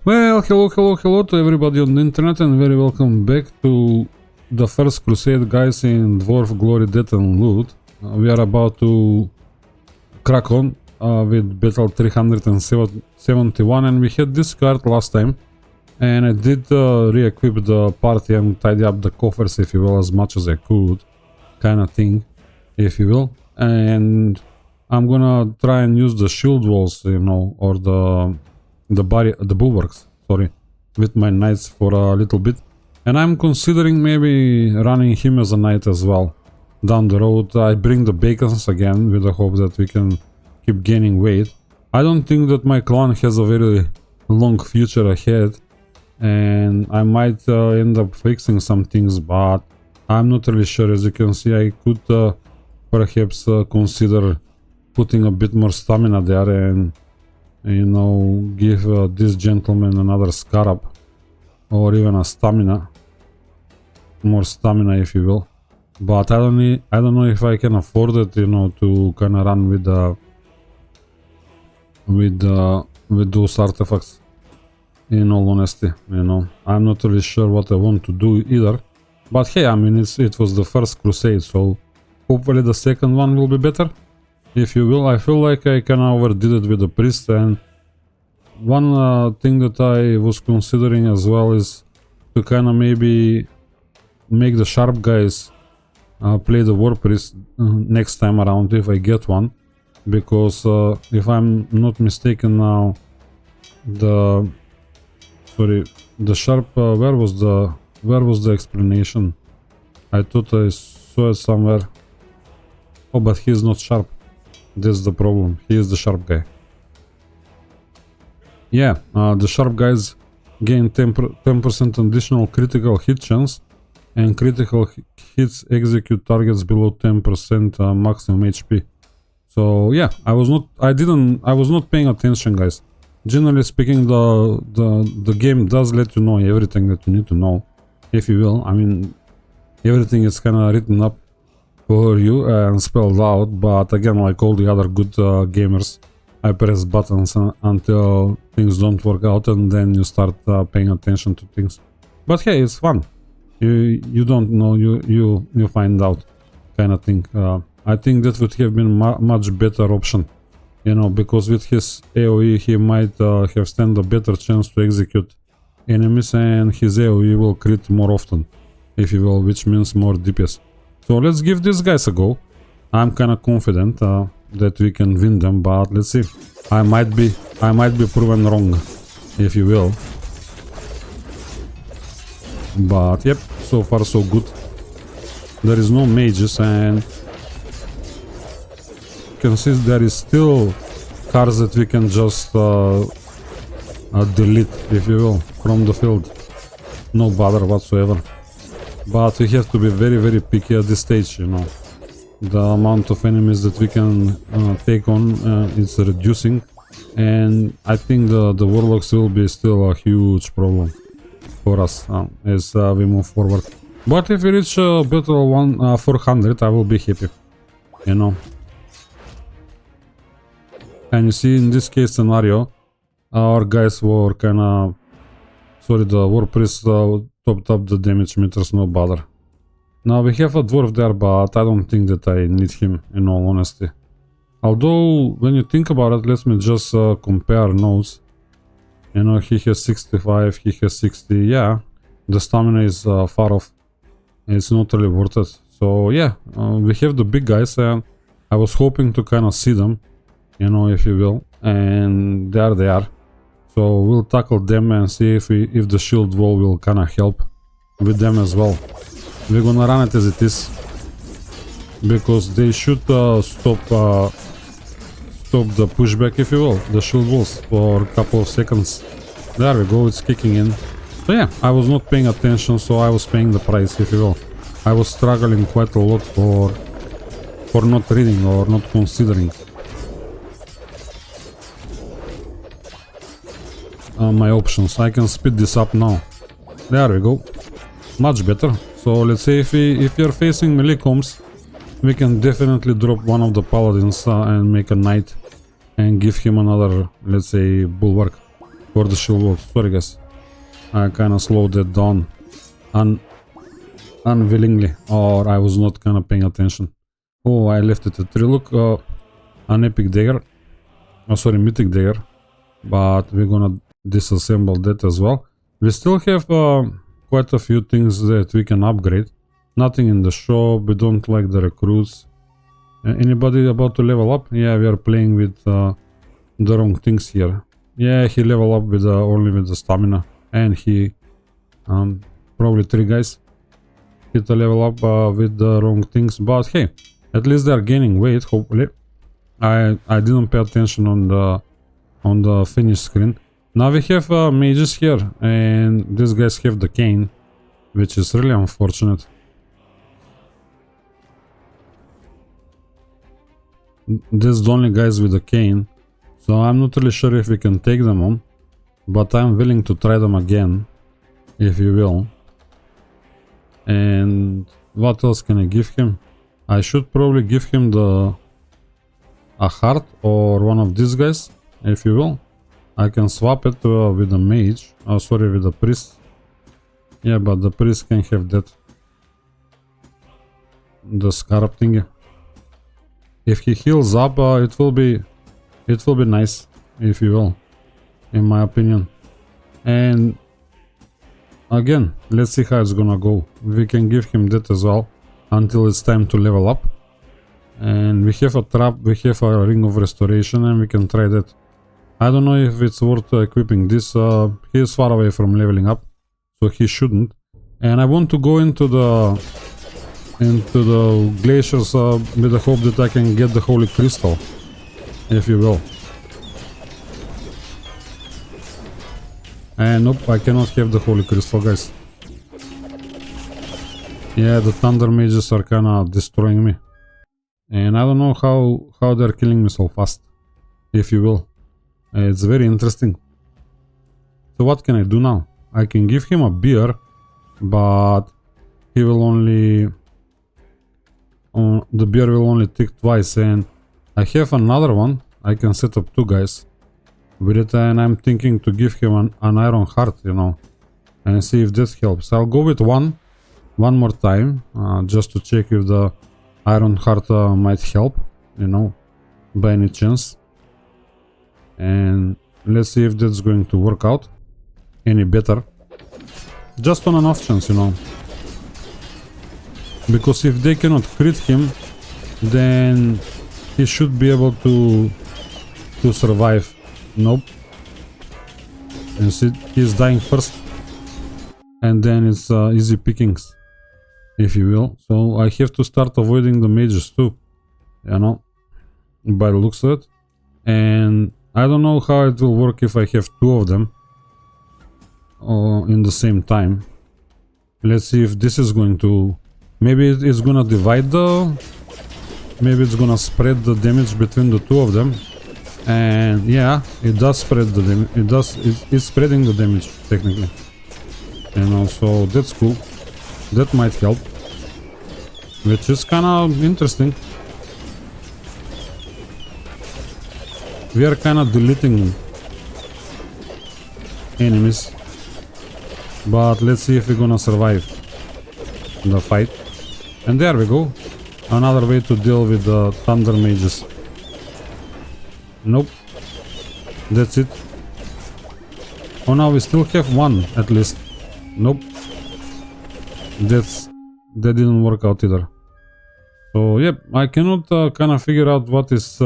Well, hello to everybody on the internet and very welcome back to the first Crusade, guys, in Dwarf Glory, Death and Loot. We are about to crack on with Battle 371 and we had this card last time. And I did re-equip the party and tidy up the coffers, if you will, as much as I could. Kind of thing, if you will. And I'm gonna try and use the shield walls, you know, or the bulwarks, sorry, with my knights for a little bit. And I'm considering maybe running him as a knight as well. Down the road, I bring the bacons again with the hope that we can keep gaining weight. I don't think that my clan has a very long future ahead. And I might end up fixing some things, but I'm not really sure. As you can see, I could perhaps consider putting a bit more stamina there and, you know, give this gentleman another scarab or even a stamina, more stamina, if you will. But I don't know if I can afford it, you know, to kind of run with those artifacts. In all honesty, you know, I'm not really sure what I want to do either. But hey, I mean, it was the first Crusade, so hopefully the second one will be better, if you will. I feel like I kind of overdid it with the priest, and one thing that I was considering as well is to kind of maybe make the sharp guys play the war priest next time around if I get one, because if I'm not mistaken now, the sharp, where was the explanation? I thought I saw it somewhere. Oh, but he is not sharp. That's the problem. He is the sharp guy. Yeah, the sharp guys gain 10% additional critical hit chance, and critical hits execute targets below 10% maximum HP. So yeah, I was not paying attention, guys. Generally speaking, the game does let you know everything that you need to know, if you will. I mean, everything is kind of written up for you and spelled out, but again, like all the other good gamers, I press buttons until things don't work out, and then you start paying attention to things. But hey, it's fun. You don't know, you find out, kind of thing. I think that would have been much better option. You know, because with his AoE he might have stand a better chance to execute enemies, and his AoE will crit more often, if you will, which means more DPS. So let's give these guys a go. I'm kind of confident that we can win them, but let's see. I might be proven wrong, if you will. But yep, so far so good. There is no mages, and can see there is still cards that we can just delete, if you will, from the field. No bother whatsoever. But we have to be very picky at this stage, you know. The amount of enemies that we can take on is reducing, and I think the Worlocks will be still a huge problem for us as we move forward. But if we reach battle 400, I will be happy, you know. And you see, in this case scenario, our guys were kinda... Sorry, the war priest topped up the damage meters, no bother. Now we have a dwarf there, but I don't think that I need him, in all honesty. Although, when you think about it, let me just compare notes. You know, he has 65, he has 60, yeah. The stamina is far off. It's not really worth it. So yeah, we have the big guys, and I was hoping to kind of see them, you know, if you will, and there they are. So we'll tackle them and see if the shield wall will kind of help with them as well. We're gonna run it as it is, because they should stop the pushback, if you will, the shield walls, for a couple of seconds. There we go, it's kicking in. So yeah, I was not paying attention, so I was paying the price, if you will. I was struggling quite a lot for not reading or not considering my options. I can speed this up now. There we go, much better. So let's say if you're facing melee comms, we can definitely drop one of the paladins and make a knight and give him another, let's say, bulwark. for the shield works. Sorry guys, I kinda slowed that down unwillingly, or I was not kinda paying attention. Oh, I left it at 3. Look, an epic dagger. Oh, sorry, mythic dagger. But we're gonna disassemble that as well. We still have quite a few things that we can upgrade. Nothing in the shop. We don't like the recruits. Anybody about to level up? Yeah, we are playing with the wrong things here. Yeah, he leveled up with only with the stamina, and he probably 3 guys hit a level up with the wrong things. But hey, at least they are gaining weight. Hopefully, I didn't pay attention on the finish screen. Now we have mages here, and these guys have the cane, which is really unfortunate. These are the only guys with the cane, so I'm not really sure if we can take them on, but I'm willing to try them again, if you will. And what else can I give him? I should probably give him a heart or one of these guys, if you will. I can swap it with the mage. Oh, sorry, with the priest. Yeah, but the priest can have that. The scarab thingy. If he heals up, it will be nice, if you will, in my opinion. And again, let's see how it's gonna go. We can give him that as well until it's time to level up. And we have a trap, we have a ring of restoration, and we can try that. I don't know if it's worth equipping this. He is far away from leveling up, so he shouldn't. And I want to go into the glaciers with the hope that I can get the holy crystal, if you will. And nope, I cannot have the holy crystal, guys. Yeah, the thunder mages are kinda destroying me. And I don't know how they're killing me so fast, if you will. It's very interesting. So what can I do now? I can give him a beer, but he will only... the beer will only tick twice, and I have another one. I can set up 2 guys with it, and I'm thinking to give him an iron heart, you know, and see if this helps. I'll go with one more time, just to check if the iron heart might help, you know, by any chance. And let's see if that's going to work out any better, just on an off chance, you know. Because if they cannot crit him, then he should be able to survive. Nope. And see, he's dying first, and then it's easy pickings, if you will. So I have to start avoiding the mages too, you know, by the looks of it. And I don't know how it will work if I have 2 of them in the same time. Let's see if this is going to... Maybe it's gonna divide maybe it's gonna spread the damage between the 2 of them. And yeah, it does spread the damage. It's spreading the damage technically. You know, so that's cool. That might help, which is kinda interesting. We are kinda deleting enemies, but let's see if we're gonna survive the fight. And there we go. Another way to deal with the thunder mages. Nope. That's it. Oh, now we still have 1 at least. Nope. That didn't work out either. So yep, I cannot kind of figure out what is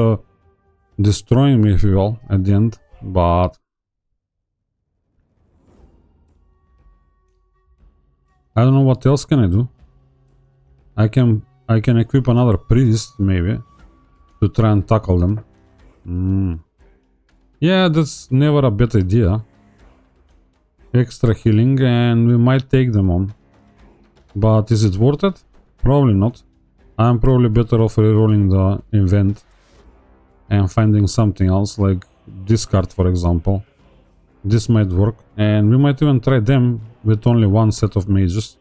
destroying me, if you will, at the end. But I don't know what else can I do. I can equip another priest maybe to try and tackle them. Yeah, that's never a bad idea. Extra healing, and we might take them on. But is it worth it? Probably not. I'm probably better off rerolling the event and finding something else, like this card for example. This might work, and we might even try them with only 1 set of mages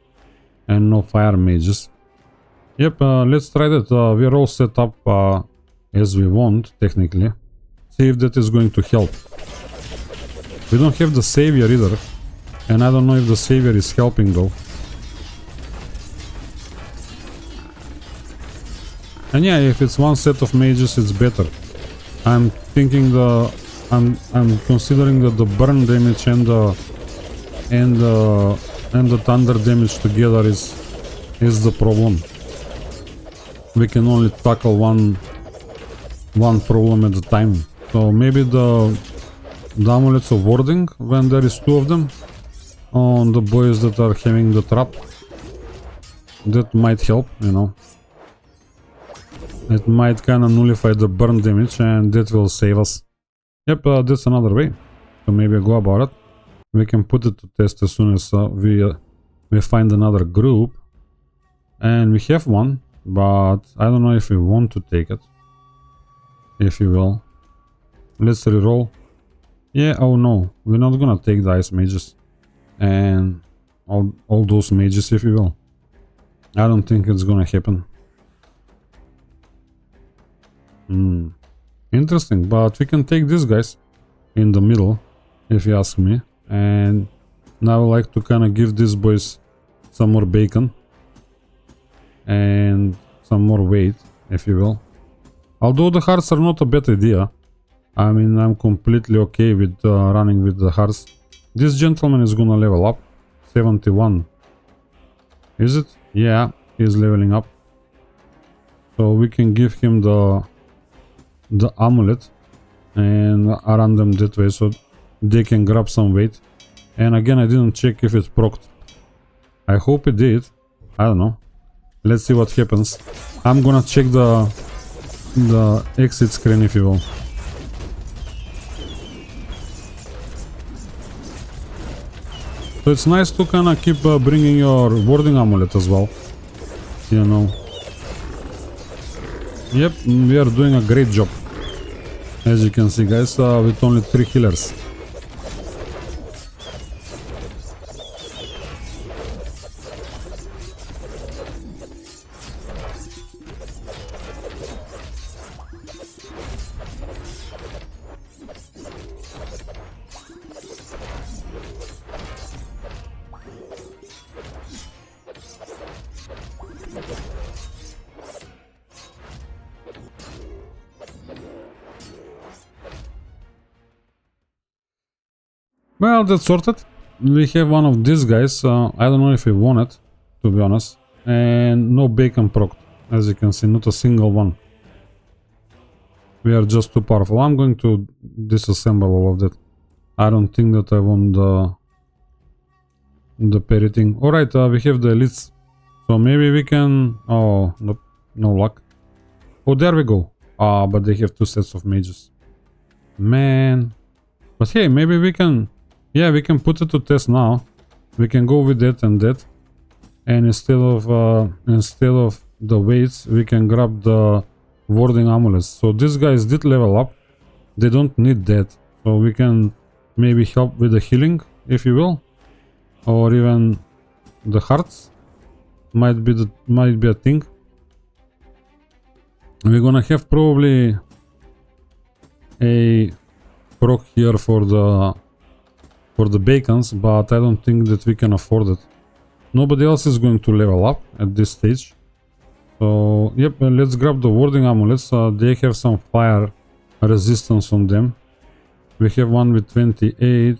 and no fire mages. Yep, let's try that. We're all set up as we want, technically. See if that is going to help. We don't have the savior either. And I don't know if the savior is helping though. And yeah, if it's one set of mages, it's better. I'm thinking I'm considering that the burn damage and the thunder damage together is the problem. We can only tackle one problem at a time. So maybe the amulets of warding, when there is two of them on the boys that are having the trap, that might help, you know. It might kinda nullify the burn damage and that will save us. Yep, that's another way to maybe go about it. We can put it to test as soon as we find another group. And we have one, but I don't know if we want to take it. If you will. Let's reroll. Yeah, oh no, we're not gonna take the ice mages. And all those mages, if you will. I don't think it's gonna happen. Interesting, but we can take these guys in the middle, if you ask me. And now I would like to kind of give these boys some more bacon and some more weight, if you will. Although the hearts are not a bad idea. I mean, I'm completely okay with running with the hearts. This gentleman is gonna level up. 71. Is it? Yeah, he's leveling up. So we can give him the amulet and run them that way so they can grab some weight. And again, I didn't check if it procced. I hope it did. I don't know. Let's see what happens. I'm gonna check the exit screen, if you will. So it's nice to kind of keep bringing your warding amulet as well, you know. Yep, we are doing a great job, as you can see, guys, with only 3 healers. Well, that's sorted. We have one of these guys. I don't know if we want it, to be honest. And no bacon procced, as you can see, not a single one. We are just too powerful. I'm going to disassemble all of that. I don't think that I want the parry thing. Alright, we have the elites. So maybe we can... Oh, nope, no luck. Oh, there we go. But they have 2 sets of mages. Man. But hey, maybe we can... Yeah, we can put it to test now. We can go with that and that. And instead of the weights, we can grab the warding amulets. So these guys did level up. They don't need that. So we can maybe help with the healing, if you will. Or even the hearts. Might be a thing. We're gonna have probably a proc here for the bacons, but I don't think that we can afford it. Nobody else is going to level up at this stage. So, yep, let's grab the warding amulets. They have some fire resistance on them. We have one with 28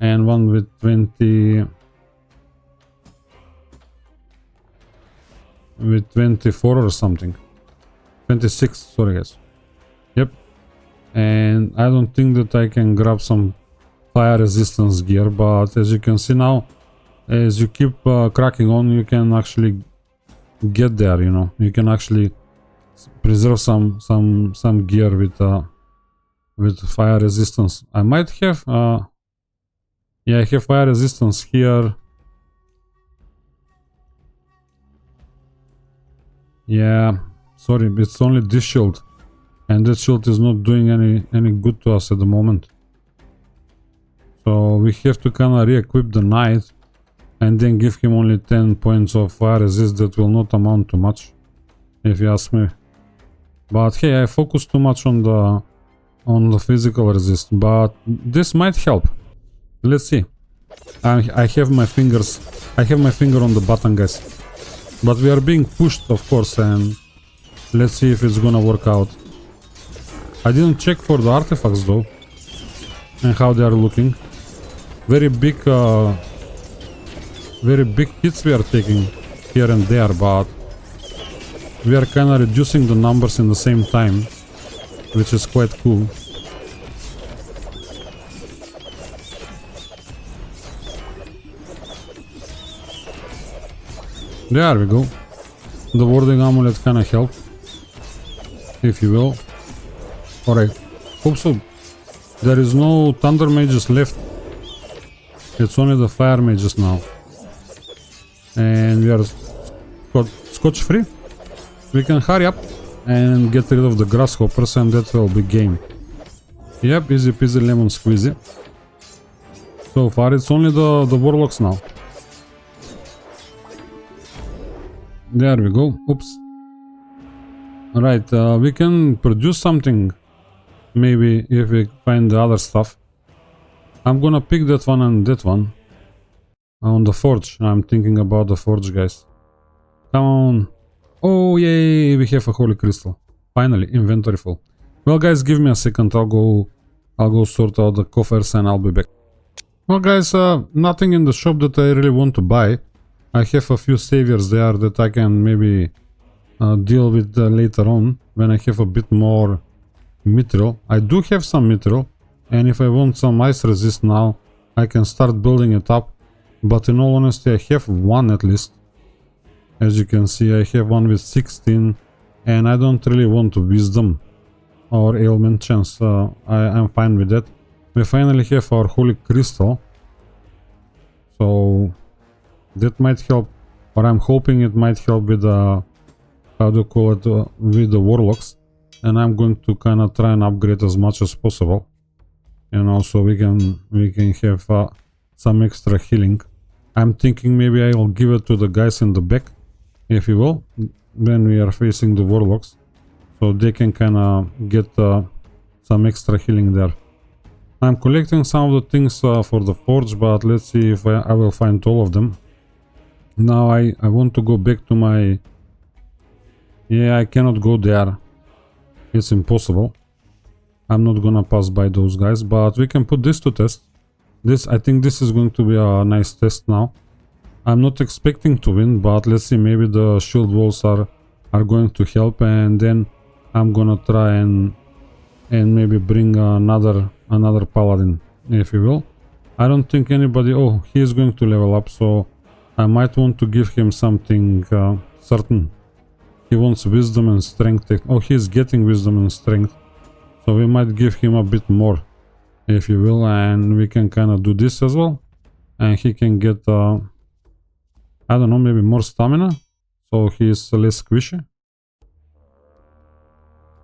and one with 20... with 24 or something. 26, sorry guys. Yep. And I don't think that I can grab some fire resistance gear, but as you can see now, as you keep cracking on, you can actually get there, you know. You can actually preserve some gear with fire resistance. I might have yeah, I have fire resistance here. Yeah, sorry, it's only this shield, and that shield is not doing any good to us at the moment. So we have to kind of re-equip the knight and then give him only 10 points of fire resist. That will not amount to much, if you ask me. But hey, I focus too much on on the physical resist, but this might help. Let's see. I have my fingers. I have my finger on the button, guys. But we are being pushed, of course, and let's see if it's gonna work out. I didn't check for the artifacts though, and how they are looking. Very big hits we are taking here and there, but we are kinda reducing the numbers in the same time, which is quite cool. There we go. The warding amulet kinda helped, if you will. Alright, hope so. There is no thunder mages left. It's only the fire mages now. And we are scotch free. We can hurry up and get rid of the grasshoppers, and that will be game. Yep, easy peasy lemon squeezy. So far it's only the Worlocks now. There we go. Oops. Alright, we can produce something. Maybe if we find the other stuff. I'm gonna pick that one and that one. On the forge. I'm thinking about the forge, guys. Come on. Oh yay, we have a holy crystal. Finally, inventory full. Well guys, give me a second. I'll go sort out the coffers and I'll be back. Well guys, nothing in the shop that I really want to buy. I have a few saviors there that I can maybe deal with later on when I have a bit more mithril. I do have some mithril, and if I want some ice resist now, I can start building it up. But in all honesty, I have one at least. As you can see, I have one with 16, and I don't really want to wisdom or ailment chance. I'm fine with that. We finally have our holy crystal, so that might help, or I'm hoping it might help with the, how do you call it, with the Worlocks. And I'm going to kind of try and upgrade as much as possible, and also we can have some extra healing. I'm thinking maybe I will give it to the guys in the back, if you will, when we are facing the Worlocks, so they can kind of get some extra healing there. I'm collecting some of the things for the forge, but let's see if I will find all of them. Now I want to go back to my... Yeah, I cannot go there. It's impossible. I'm not gonna pass by those guys, but we can put this to test. I think this is going to be a nice test now. I'm not expecting to win, but let's see, maybe the shield walls are going to help, and then I'm gonna try and maybe bring another paladin, if you will. I don't think anybody... Oh, he is going to level up, so I might want to give him something certain. He wants wisdom and strength. Oh, he's getting wisdom and strength. So we might give him a bit more, if you will, and we can kind of do this as well. And he can get, I don't know, maybe more stamina. So he's less squishy.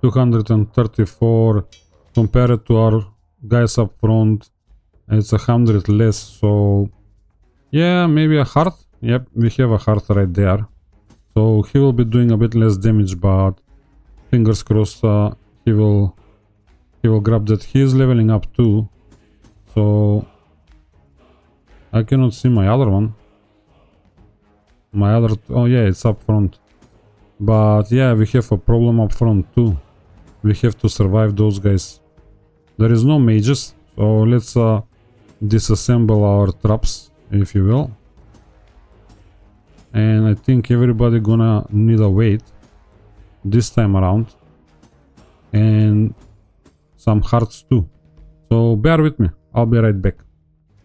234 compared to our guys up front. It's 100 less, so yeah, maybe a heart. Yep, we have a heart right there. So he will be doing a bit less damage, but fingers crossed he will grab that. He is leveling up too, so I cannot see my other one. Oh yeah, it's up front. But yeah, we have a problem up front too. We have to survive those guys. There is no mages, so let's disassemble our traps, if you will. And I think everybody gonna need a weight this time around, and some hearts too. So bear with me, I'll be right back.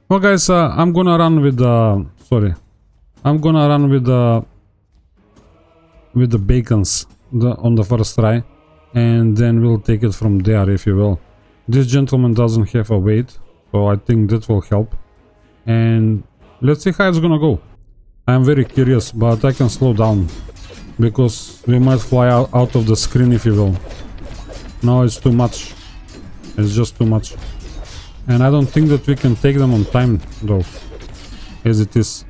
Well guys, I'm gonna run with the... Sorry. I'm gonna run with the bacons on the first try, and then we'll take it from there, if you will. This gentleman doesn't have a weight, so I think that will help. And let's see how it's gonna go. I'm very curious, but I can slow down, because we might fly out of the screen, if you will. No, it's too much. It's just too much. And I don't think that we can take them on time, though, as it is.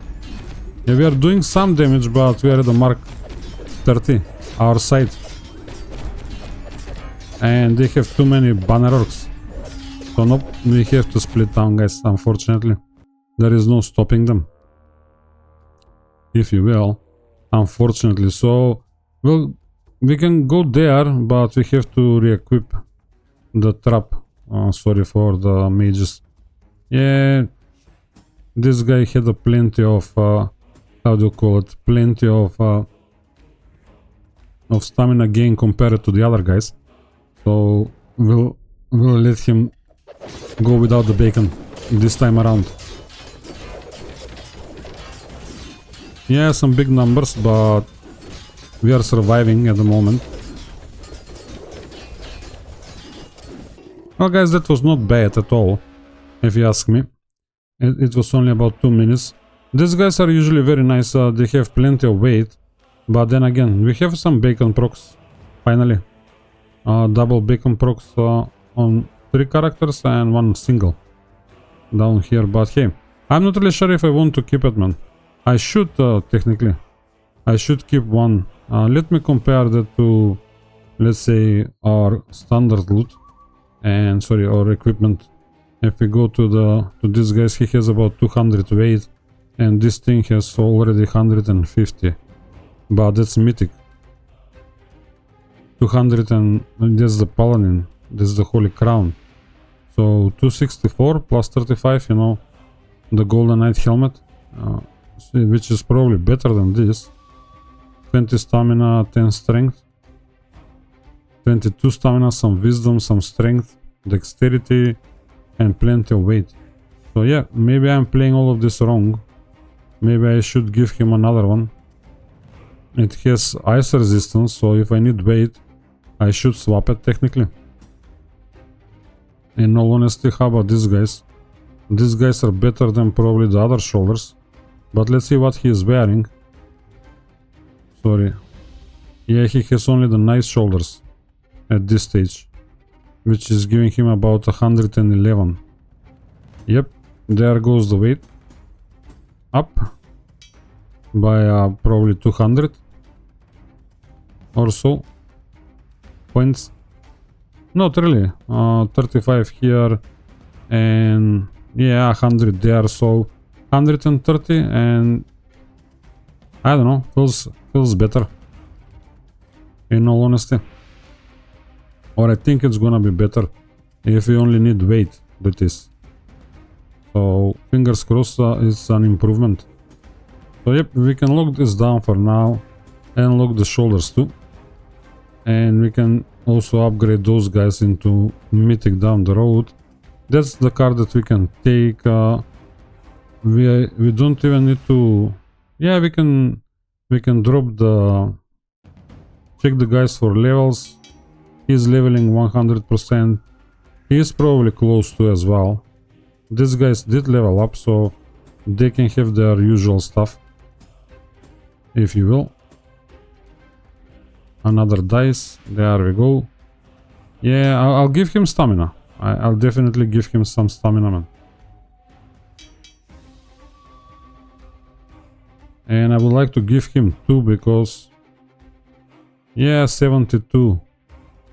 Yeah, we are doing some damage, but we are at the mark 30, our side. And they have too many banner orcs. So nope, we have to split down, guys, unfortunately. There is no stopping them, if you will, unfortunately. So, well, we can go there, but we have to re-equip the trap. Sorry for the mages. Yeah, this guy had a plenty of, how do you call it, plenty of stamina gain compared to the other guys. So, we'll let him go without the bacon this time around. Yeah, some big numbers, but we are surviving at the moment. Well, guys, that was not bad at all, if you ask me. It was only about 2 minutes. These guys are usually very nice. They have plenty of weight, but then again, we have some bacon procs. Finally, double bacon procs on 3 characters and 1 single down here. But hey, I'm not really sure if I want to keep it, man. I should, technically. I should keep 1. Let me compare that to, let's say, our standard loot. And, sorry, our equipment. If we go to this guy, he has about 200 weight. And this thing has already 150. But that's mythic. 200 and that's the paladin. That's the holy crown. So, 264 plus 35, you know, the golden knight helmet. Which is probably better than this. 20 stamina, 10 strength. 22 stamina, some wisdom, some strength, dexterity, and plenty of weight. So yeah, maybe I'm playing all of this wrong. Maybe I should give him another one. It has ice resistance, so if I need weight, I should swap it technically. In all honesty, how about these guys? These guys are better than probably the other shoulders. But let's see what he is wearing. Sorry. Yeah, he has only the nice shoulders at this stage, which is giving him about 111. Yep, there goes the weight. Up by probably 200 or so points. Not really. 35 here and yeah, 100 there, so 130, and I don't know, feels better, in all honesty. Or I think it's gonna be better if we only need weight, that is. So fingers crossed, it's an improvement. So yep, we can lock this down for now and lock the shoulders too. And we can also upgrade those guys into mythic down the road. That's the card that we can take. We don't even need to. Yeah, we can drop the. Check the guys for levels. He's leveling 100%. He is probably close to as well. These guys did level up, so they can have their usual stuff, if you will. Another dice. There we go. Yeah, I'll give him stamina. I'll definitely give him some stamina, man. And I would like to give him 2 because, yeah, 72.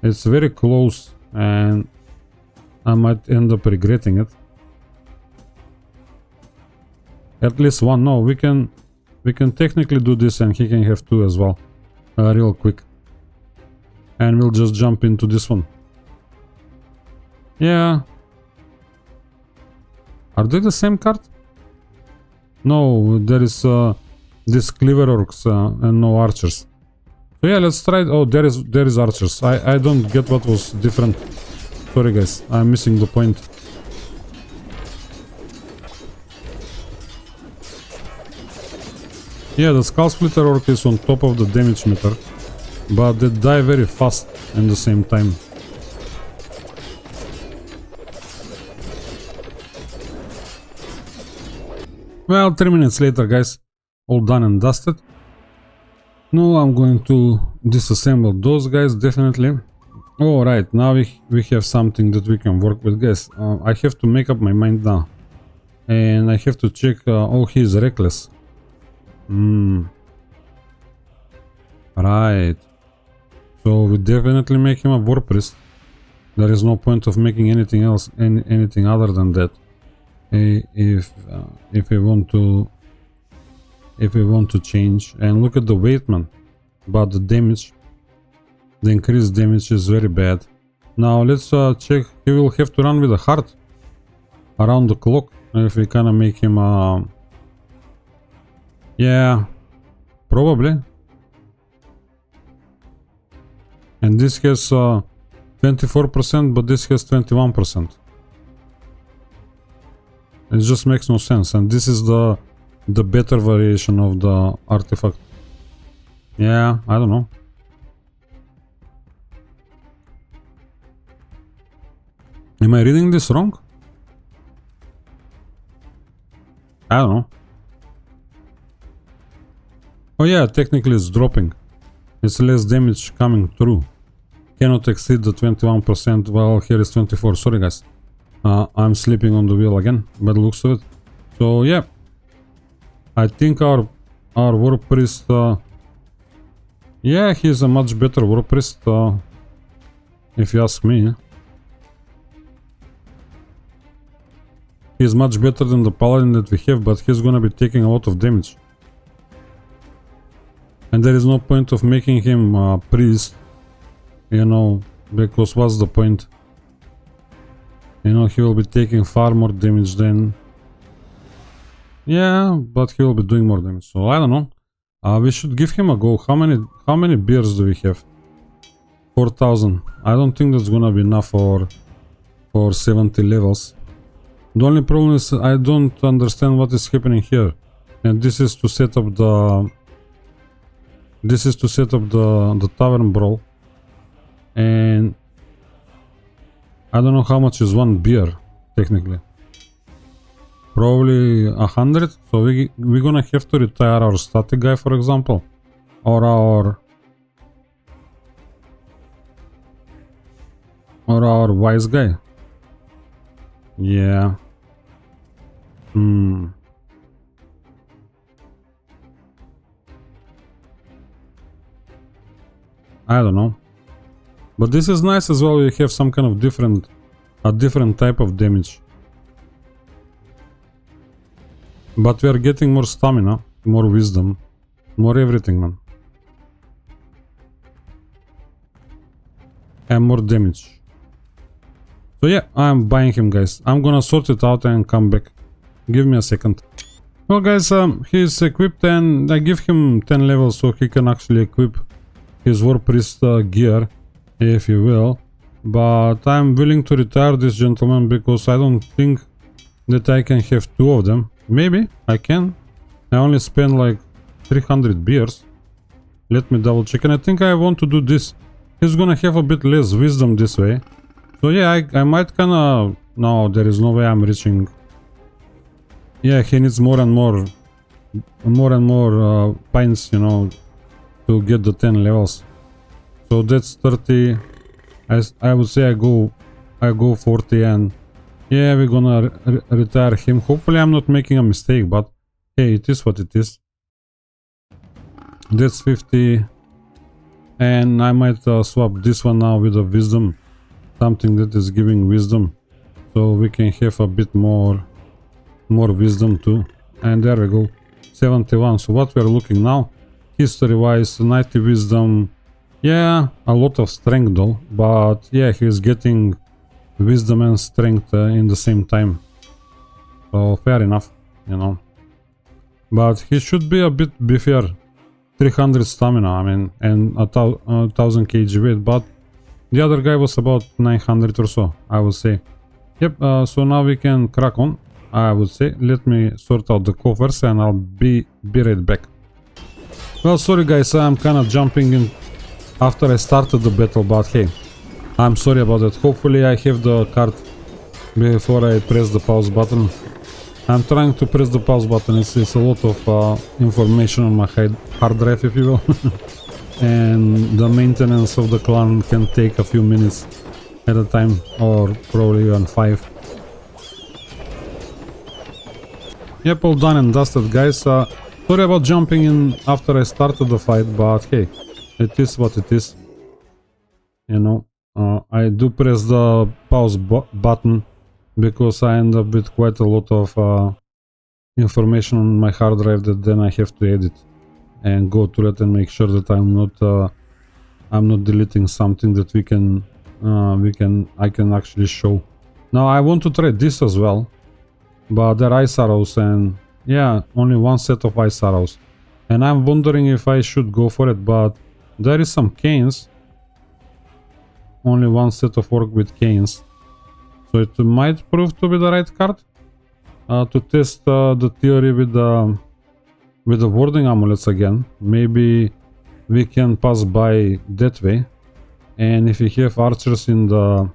It's very close and I might end up regretting it. At least 1. No, we can technically do this and he can have 2 as well. Real quick. And we'll just jump into this one. Yeah. Are they the same card? No, there is this cleaver orcs and no archers. So yeah, let's try. Oh, there is archers. I don't get what was different. Sorry guys, I'm missing the point. Yeah, the skull splitter orc is on top of the damage meter, but they die very fast at the same time. Well, 3 minutes later, guys, all done and dusted. Now I'm going to disassemble those guys, definitely. Alright, now we have something that we can work with, guys. I have to make up my mind now. And I have to check, oh, he's reckless. Right. So we definitely make him a war priest. There is no point of making anything else, anything other than that. If we want to change. And look at the weight, man. But the damage, the increased damage is very bad. Now let's check. He will have to run with a heart around the clock. If we kinda make him yeah, probably. And this has 24%, but this has 21%. It just makes no sense. And this is the better variation of the artifact. Yeah, I don't know. Am I reading this wrong? I don't know. Oh yeah, technically it's dropping. It's less damage coming through. Cannot exceed the 21%. Well, here is 24. Sorry guys. I'm sleeping on the wheel again. Bad looks of it. So yeah. I think our war priest, yeah, he's a much better war priest, if you ask me. He's much better than the paladin that we have, but he's gonna be taking a lot of damage. And there is no point of making him a priest, you know, because what's the point? You know, he will be taking far more damage than... Yeah, but he will be doing more damage, so I don't know. We should give him a go. How many beers do we have? 4,000. I don't think that's gonna be enough for 70 levels. The only problem is I don't understand what is happening here. And this is to set up the... This is to set up the tavern brawl. And... I don't know how much is one beer, technically. Probably 100. So we're gonna have to retire our static guy, for example. Or our wise guy. Yeah. I don't know. But this is nice as well. We have some kind of different type of damage. But we are getting more stamina, more wisdom, more everything, man. And more damage. So yeah, I'm buying him, guys. I'm gonna sort it out and come back. Give me a second. Well, guys, he's equipped and I give him 10 levels so he can actually equip his war priest gear, if you will. But I'm willing to retire this gentleman because I don't think that I can have two of them. Maybe I can. I only spend like 300 beers. Let me double check. And I think I want to do this. He's gonna have a bit less wisdom this way. So yeah, I might kinda... No, there is no way I'm reaching... Yeah, he needs more and more pints, you know, to get the 10 levels. So that's 30. I would say I go 40 and... Yeah, we're gonna retire him. Hopefully I'm not making a mistake, but hey, it is what it is. That's 50. And I might swap this one now with a wisdom. Something that is giving wisdom. So we can have a bit more wisdom too. And there we go. 71. So what we are looking now, history wise, 90 wisdom. Yeah, a lot of strength though. But yeah, he's getting wisdom and strength in the same time. So fair enough, you know. But he should be a bit beefier. 300 stamina, I mean, and 1000 kg weight. But the other guy was about 900 or so, I would say. Yep, so now we can crack on, I would say. Let me sort out the coffers and I'll be right back. Well, sorry guys, I'm kind of jumping in after I started the battle, but hey, I'm sorry about that. Hopefully I have the card before I press the pause button. I'm trying to press the pause button. It's a lot of information on my hard drive, if you will. And the maintenance of the clan can take a few minutes at a time, or probably even 5. Yep, all done and dusted, guys. Sorry about jumping in after I started the fight, but hey, it is what it is. You know, I do press the pause button because I end up with quite a lot of information on my hard drive that then I have to edit and go through it and make sure that I'm not deleting something that I can actually show. Now I want to try this as well, but they're ice arrows, and yeah, only one set of ice arrows, and I'm wondering if I should go for it, but there is some canes. Only one set of orc with canes, so it might prove to be the right card to test the theory with the warding amulets again. Maybe we can pass by that way, and if we have archers in the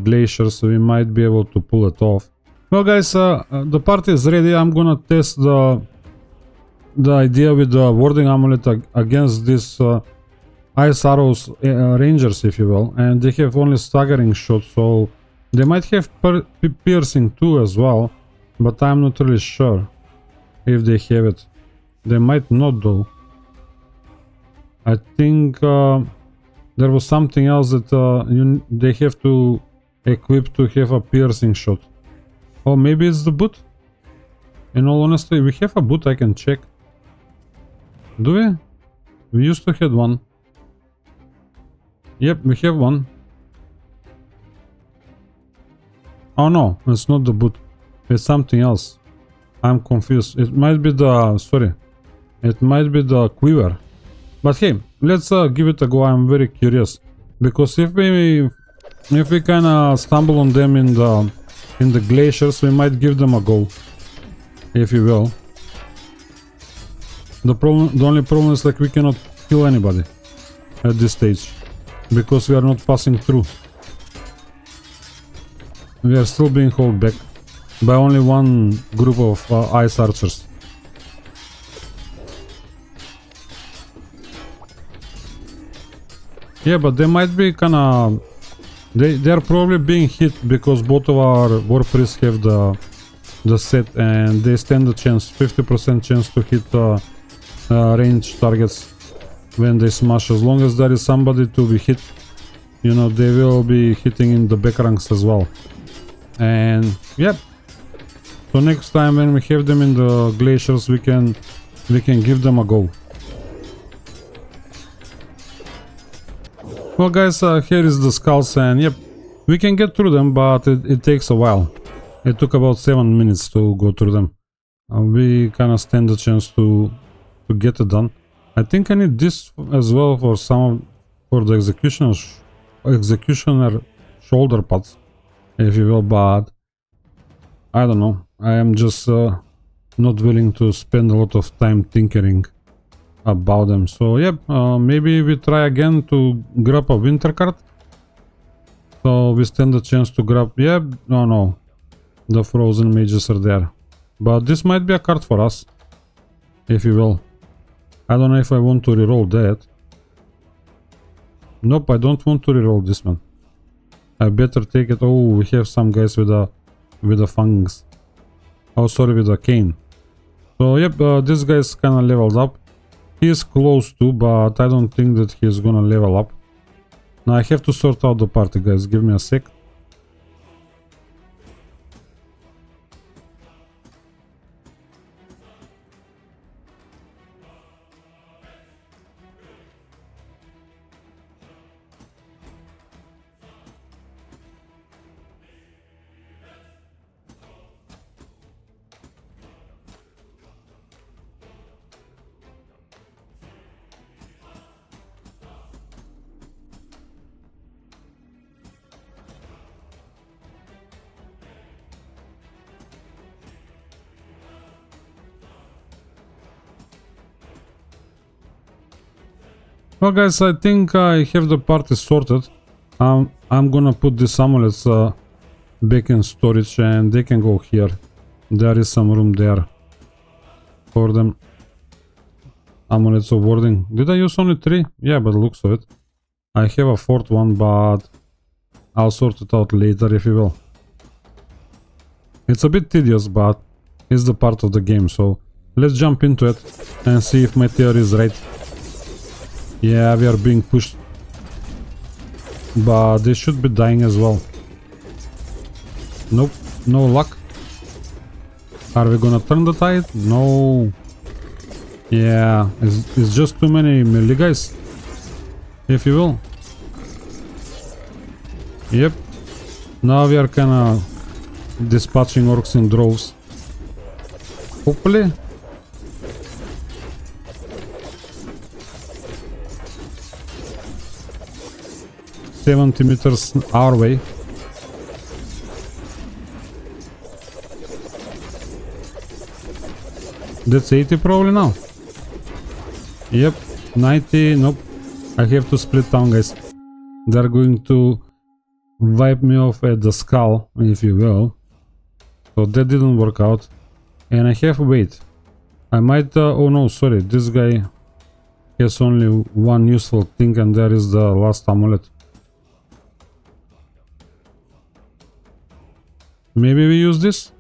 glaciers, we might be able to pull it off. Well guys, the party is ready. I'm gonna test the idea with the warding amulet against this ice arrows rangers, if you will, and they have only staggering shots, so they might have piercing too as well, but I'm not really sure if they have it. They might not though. I think there was something else that they have to equip to have a piercing shot. Oh, maybe it's the boot? In all honesty, we have a boot, I can check. Do we? We used to have one. Yep, we have one. Oh no, it's not the boot. It's something else. I'm confused. It might be the... sorry. It might be the quiver. But hey, let's give it a go. I'm very curious. Because if we kinda stumble on them in the glaciers, we might give them a go. If you will. The only problem is like we cannot kill anybody at this stage. Because we are not passing through. We are still being held back by only one group of ice archers. Yeah, but they might be kinda... They are probably being hit because both of our war priests have the set, and they stand a chance, 50% chance to hit range targets when they smash. As long as there is somebody to be hit, you know, they will be hitting in the back ranks as well. And yep, so next time when we have them in the glaciers, we can give them a go. Well guys, here is the skulls, and yep, we can get through them, but it takes a while. It took about 7 minutes to go through them. We kinda stand a chance to get it done. I think I need this as well for the executioner shoulder pads, if you will, but I don't know. I am just not willing to spend a lot of time tinkering about them. So yep, maybe we try again to grab a winter card. So we stand a chance to grab, yep, no, the frozen mages are there. But this might be a card for us, if you will. I don't know if I want to reroll that. Nope, I don't want to reroll this one. I better take it. Oh, we have some guys with a fungus. Oh, sorry, with a cane. So yep, this guy's kinda leveled up. He is close to, but I don't think that he's gonna level up. Now I have to sort out the party, guys. Give me a sec. Well guys, I think I have the party sorted. I'm gonna put these amulets back in storage, and they can go here. There is some room there for them. Amulets of warding. Did I use only 3? Yeah, by the looks of it. I have a 4th one, but I'll sort it out later, if you will. It's a bit tedious, but it's the part of the game, so let's jump into it and see if my theory is right. Yeah, we are being pushed. but they should be dying as well. Nope, no luck. Are we gonna turn the tide? No. Yeah, it's just too many melee guys, if you will. Yep. Now we are kinda dispatching orcs in droves. Hopefully. $70 our way. That's 80 probably now. Yep, 90, nope. I have to split down, guys. They're going to wipe me off at the skull, if you will. So that didn't work out. And I have weight. I might, oh no, sorry, this guy has only one useful thing, and there is the last amulet. Maybe we use this?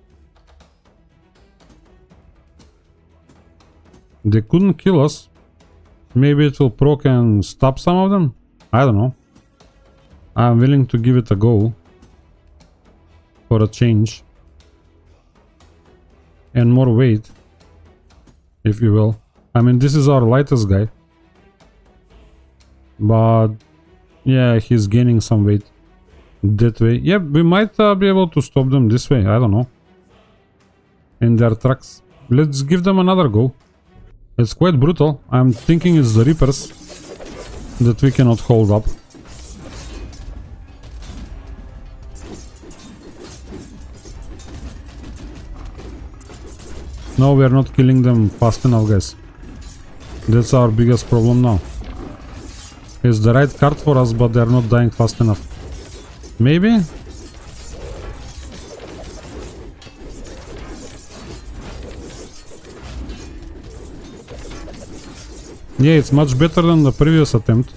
They couldn't kill us. Maybe it will proc and stop some of them? I don't know. I'm willing to give it a go. For a change. And more weight. If you will. I mean, this is our lightest guy. But yeah, he's gaining some weight. That way. Yep, we might be able to stop them this way. I don't know. In their tracks. Let's give them another go. It's quite brutal. I'm thinking it's the Reapers that we cannot hold up. No, we are not killing them fast enough, guys. That's our biggest problem now. It's the right card for us, but they are not dying fast enough. Maybe? Yeah, it's much better than the previous attempt.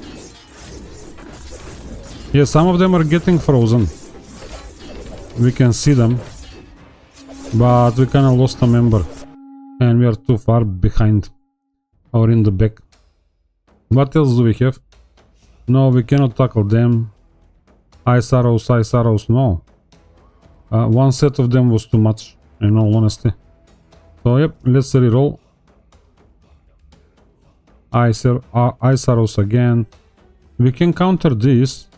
Yeah, some of them are getting frozen. We can see them. But we kinda lost a member. And we are too far behind. Or in the back. What else do we have? No, we cannot tackle them. Ice arrows, no. One set of them was too much, in all honesty. So yep, let's reroll. Ice arrows again. We can counter this.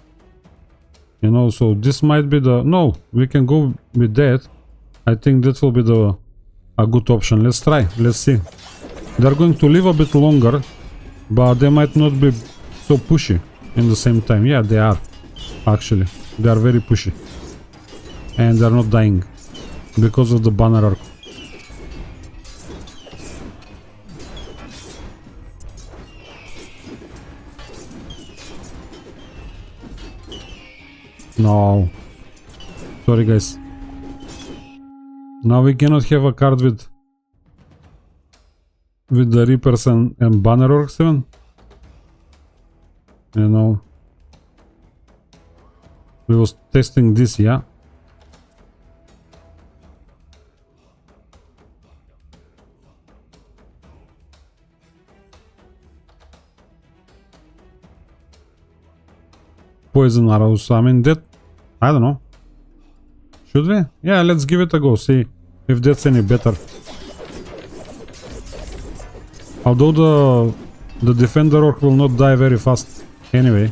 You know, so this might be the... No, we can go with that. I think that will be a good option. Let's try, let's see. They're going to live a bit longer, but they might not be so pushy in the same time. Yeah, they are. Actually, they are very pushy. And they're not dying because of the banner arc. No. Sorry, guys. Now we cannot have a card with the Reapers and banner orcs even. You know. We was testing this, yeah. Poison arrows, I mean that... I don't know. Should we? Yeah, let's give it a go, see if that's any better. Although the defender orc will not die very fast anyway.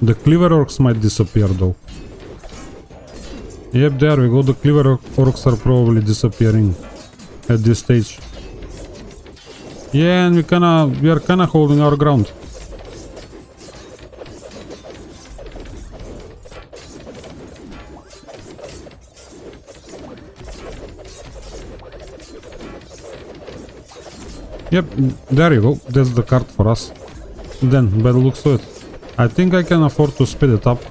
The cleaver orcs might disappear though. Yep, there we go, the cleaver orcs are probably disappearing at this stage. Yeah, and we are kinda holding our ground. Yep, there you go, that's the card for us. Then, by the looks of it. I think I can afford to speed it up.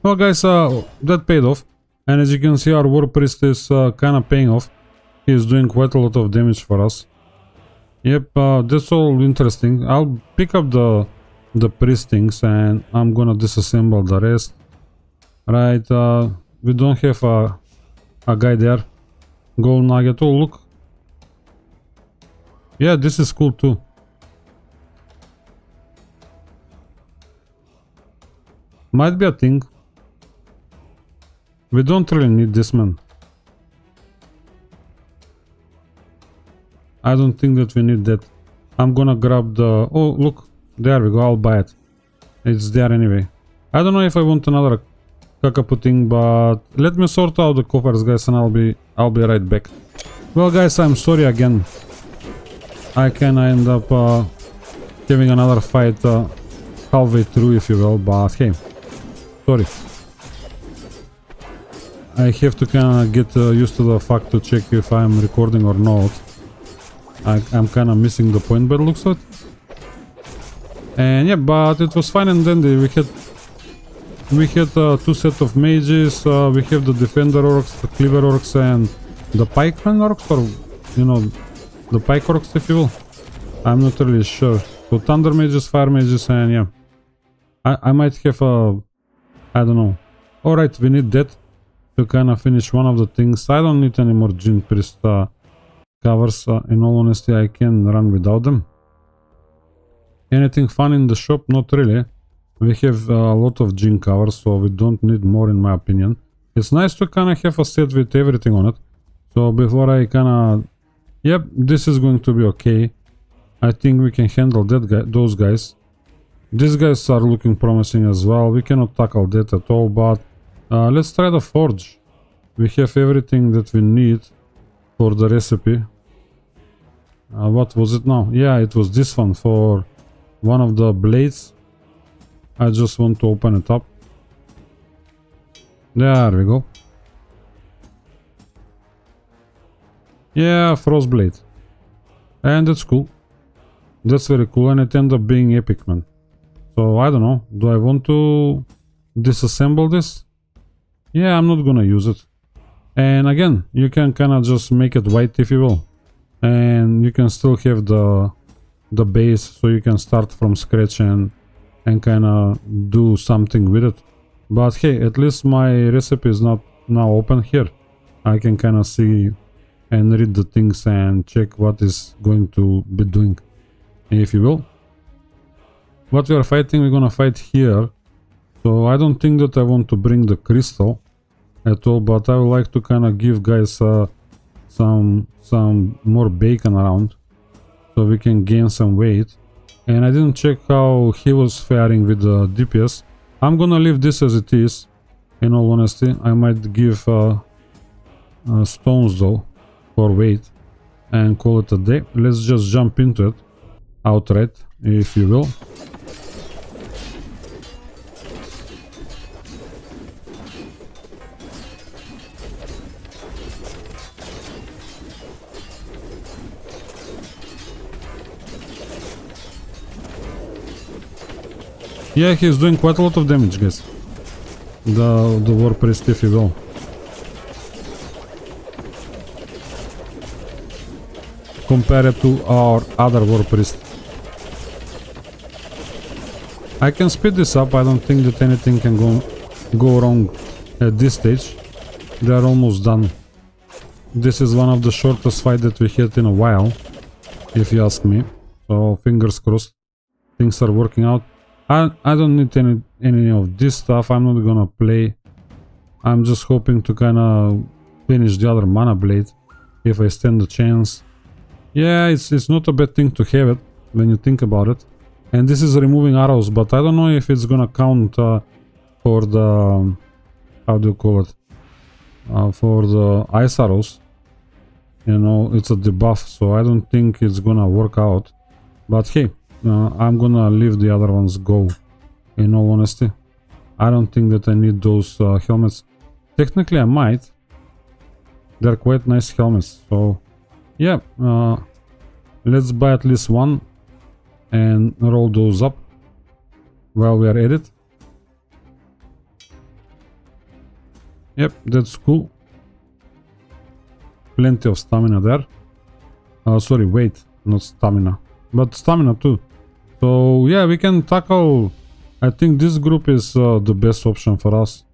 Well guys, that paid off. And as you can see, our war priest is kinda paying off. He is doing quite a lot of damage for us. Yep, that's all interesting. I'll pick up the priest things and I'm gonna disassemble the rest. Right, we don't have a guy there. Gold nugget. Oh look, Yeah, this is cool too. Might be a thing. We don't really need this, man. I don't think that we need that. I'm gonna grab the... Oh, look. There we go. I'll buy it. It's there anyway. I don't know if I want another Kakapo thing, but let me sort out the coffers, guys, and I'll be right back. Well, guys, I'm sorry again. I can end up having another fight halfway through, if you will, but hey, sorry. I have to kind of get used to the fact to check if I'm recording or not. I'm kind of missing the point by the looks of it. And yeah, but it was fine and dandy. We had two sets of mages. We have the defender orcs, the cleaver orcs, and the pikeman orcs, or you know, the pike orcs, if you will. I'm not really sure. So thunder mages, fire mages, and yeah, I might have a, I don't know. All right, we need that to kind of finish one of the things. I don't need any more Jinn Priest covers. In all honesty, I can run without them. Anything fun in the shop? Not really. We have a lot of Jinn covers, so we don't need more, in my opinion. It's nice to kind of have a set with everything on it. So before I kind of... Yep, this is going to be okay. I think we can handle that guy, those guys. These guys are looking promising as well. We cannot tackle that at all, but let's try the forge. We have everything that we need for the recipe. What was it now? Yeah, it was this one for one of the blades. I just want to open it up. There we go. Yeah, frost blade. And that's cool. That's very cool, and it ended up being epic, man. So I don't know. Do I want to disassemble this? Yeah, I'm not gonna use it. And again, you can kind of just make it white, if you will. And you can still have the base, so you can start from scratch and kind of do something with it. But hey, at least my recipe is not now open here. I can kind of see and read the things and check what is going to be doing, if you will. What we are fighting, we're gonna fight here. So I don't think that I want to bring the crystal at all, but I would like to kind of give guys some more bacon around, so we can gain some weight. And I didn't check how he was faring with the DPS. I'm gonna leave this as it is, in all honesty. I might give stones though for weight and call it a day. Let's just jump into it outright, if you will. Yeah, he's doing quite a lot of damage, guys. The war priest, if you will. Compared to our other war priest. I can speed this up. I don't think that anything can go wrong at this stage. They are almost done. This is one of the shortest fights that we had in a while, if you ask me. So fingers crossed, things are working out. I don't need any of this stuff. I'm not gonna play. I'm just hoping to kind of finish the other mana blade if I stand a chance. Yeah, it's not a bad thing to have it when you think about it. And this is removing arrows, but I don't know if it's gonna count for the, how do you call it, for the ice arrows. You know, it's a debuff, so I don't think it's gonna work out. But hey, I'm gonna leave the other ones go, in all honesty. I don't think that I need those helmets. Technically I might. They're quite nice helmets, so yeah, let's buy at least one and roll those up while we are at it. Yep, that's cool. Plenty of stamina there. Sorry, weight, not stamina, but stamina too. So yeah, we can tackle... I think this group is the best option for us,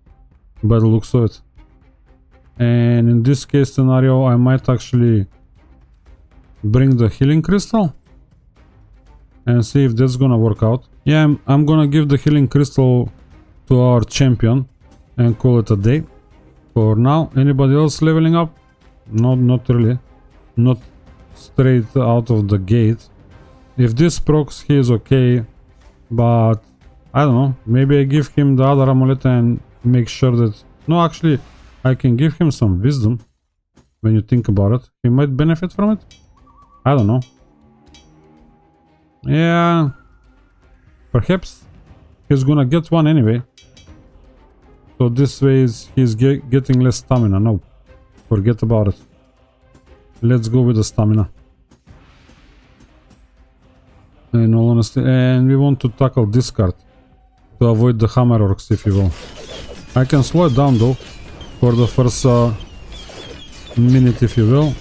by the looks of it. And in this case scenario, I might actually bring the healing crystal and see if that's gonna work out. Yeah, I'm gonna give the healing crystal to our champion and call it a day. For now, anybody else leveling up? No, not really. Not straight out of the gate. If this procs, he is okay, but I don't know. Maybe I give him the other amulet and make sure that... No, actually, I can give him some wisdom. When you think about it, he might benefit from it. I don't know. Yeah, perhaps he's gonna get one anyway. So this way he's getting less stamina. No, forget about it. Let's go with the stamina. In all honesty, and we want to tackle this card to avoid the hammer orcs, if you will. I can slow it down though for the first minute, if you will.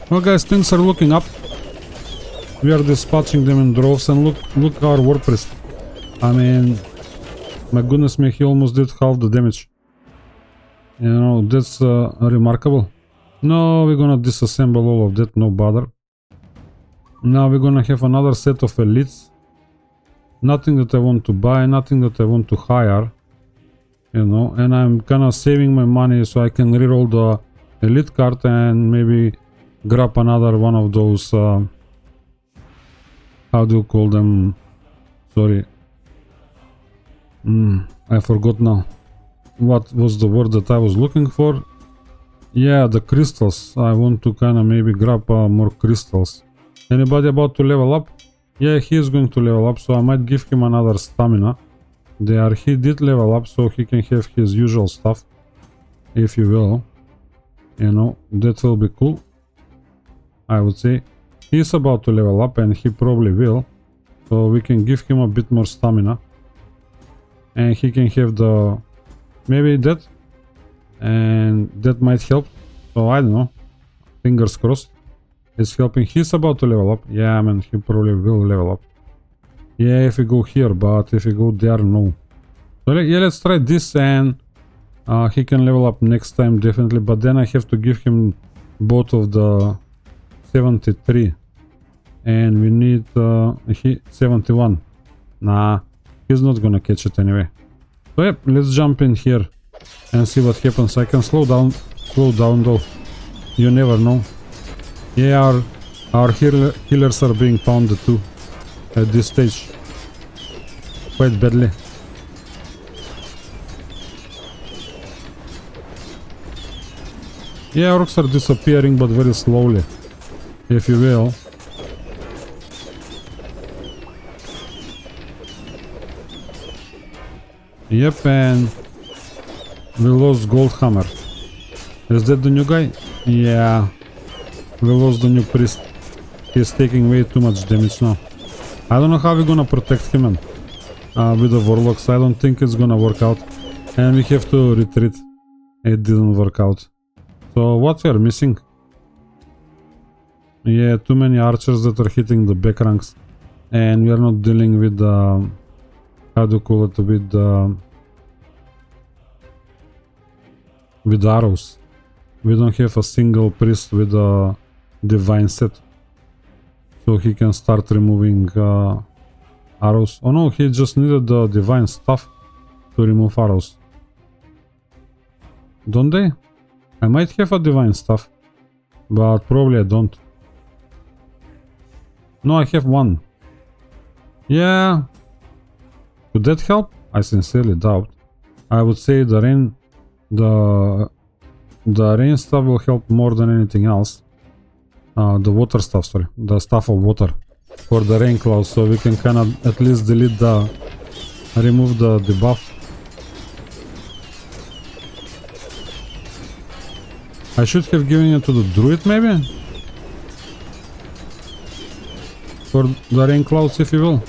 Well guys, things are looking up. We are dispatching them in droves, and look our war priest. I mean, my goodness me, he almost did half the damage. You know, that's remarkable. No, we're gonna disassemble all of that, no bother. Now we're gonna have another set of elites. Nothing that I want to buy, nothing that I want to hire. You know, and I'm kinda saving my money so I can reroll the elite card and maybe grab another one of those, how do you call them? Sorry. I forgot now. What was the word that I was looking for? Yeah, the crystals. I want to kinda maybe grab more crystals. Anybody about to level up? Yeah, he is going to level up, so I might give him another stamina. There, he did level up, so he can have his usual stuff, if you will. You know, that will be cool, I would say. He's about to level up, and he probably will. So we can give him a bit more stamina. And he can have the... maybe that. And that might help. So I don't know. Fingers crossed. It's helping. He's about to level up. Yeah, man, he probably will level up. Yeah, if we go here, but if we go there, no. So yeah, let's try this, and he can level up next time, definitely. But then I have to give him both of the 73. And we need 71. Nah, he's not gonna catch it anyway. So yep, let's jump in here and see what happens. I can slow down though. You never know. Yeah, our healers are being pounded too at this stage. Quite badly. Yeah, orcs are disappearing, but very slowly, if you will. Yep, and we lost Goldhammer. Is that the new guy? Yeah. We lost the new priest. He's taking way too much damage now. I don't know how we're gonna protect him with the Worlocks. I don't think it's gonna work out. And we have to retreat. It didn't work out. So what we are missing? Yeah, too many archers that are hitting the back ranks. And we are not dealing with the... how do you call it? With arrows. We don't have a single priest with a divine set. So he can start removing arrows. Oh no, he just needed the divine stuff to remove arrows. Don't they? I might have a divine stuff, but probably I don't. No, I have one. Yeah. Could that help? I sincerely doubt. I would say the rain stuff will help more than anything else. The water stuff, sorry. The stuff of water for the rain clouds, so we can kind of at least delete the... remove the debuff. I should have given it to the druid, maybe? For the rain clouds, if you will.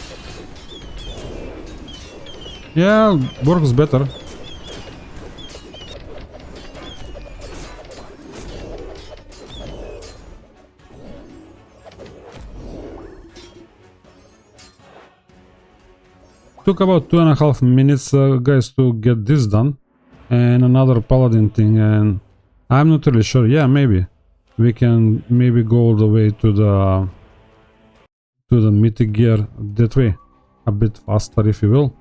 Yeah, works better. took about 2.5 minutes, guys, to get this done. And another paladin thing, and I'm not really sure. Yeah, maybe we can maybe go all the way to the mythic gear that way, a bit faster, if you will.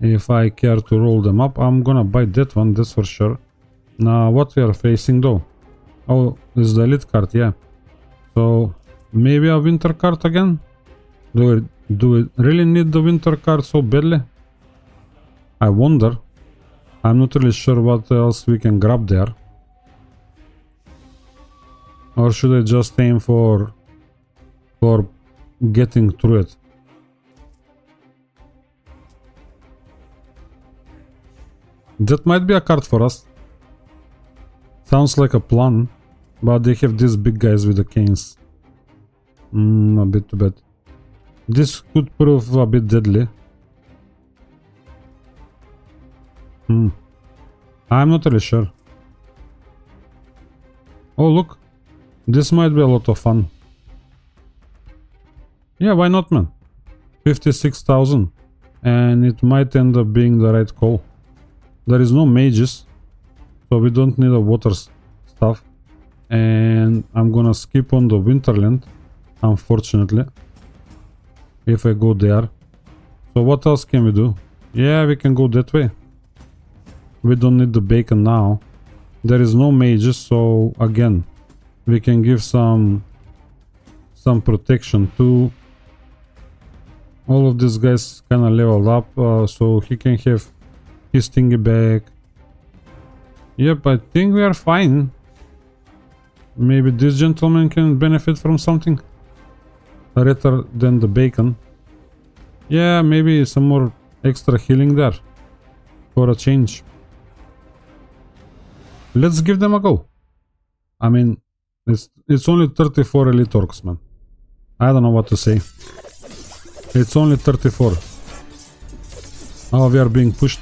If I care to roll them up, I'm gonna buy that one, that's for sure. Now, what we are facing though? Oh, this is the elite card, yeah. So maybe a winter card again. Do we really need the winter card so badly? I wonder. I'm not really sure what else we can grab there. Or should I just aim for getting through it? That might be a card for us. Sounds like a plan, but they have these big guys with the canes. A bit too bad. This could prove a bit deadly. I'm not really sure. Oh, look. This might be a lot of fun. Yeah, why not, man? 56,000. And it might end up being the right call. There is no mages, so we don't need a water stuff. And I'm gonna skip on the Winterland, unfortunately, if I go there. So what else can we do? Yeah, we can go that way. We don't need the bacon now. There is no mages, so again, we can give some protection to all of these guys. Kind of leveled up, so he can have his thingy back. Yep, I think we are fine. Maybe this gentleman can benefit from something rather than the bacon. Yeah, maybe some more extra healing there for a change. Let's give them a go. I mean, it's only 34 elite orcs, man. I don't know what to say. It's only 34. Oh, we are being pushed.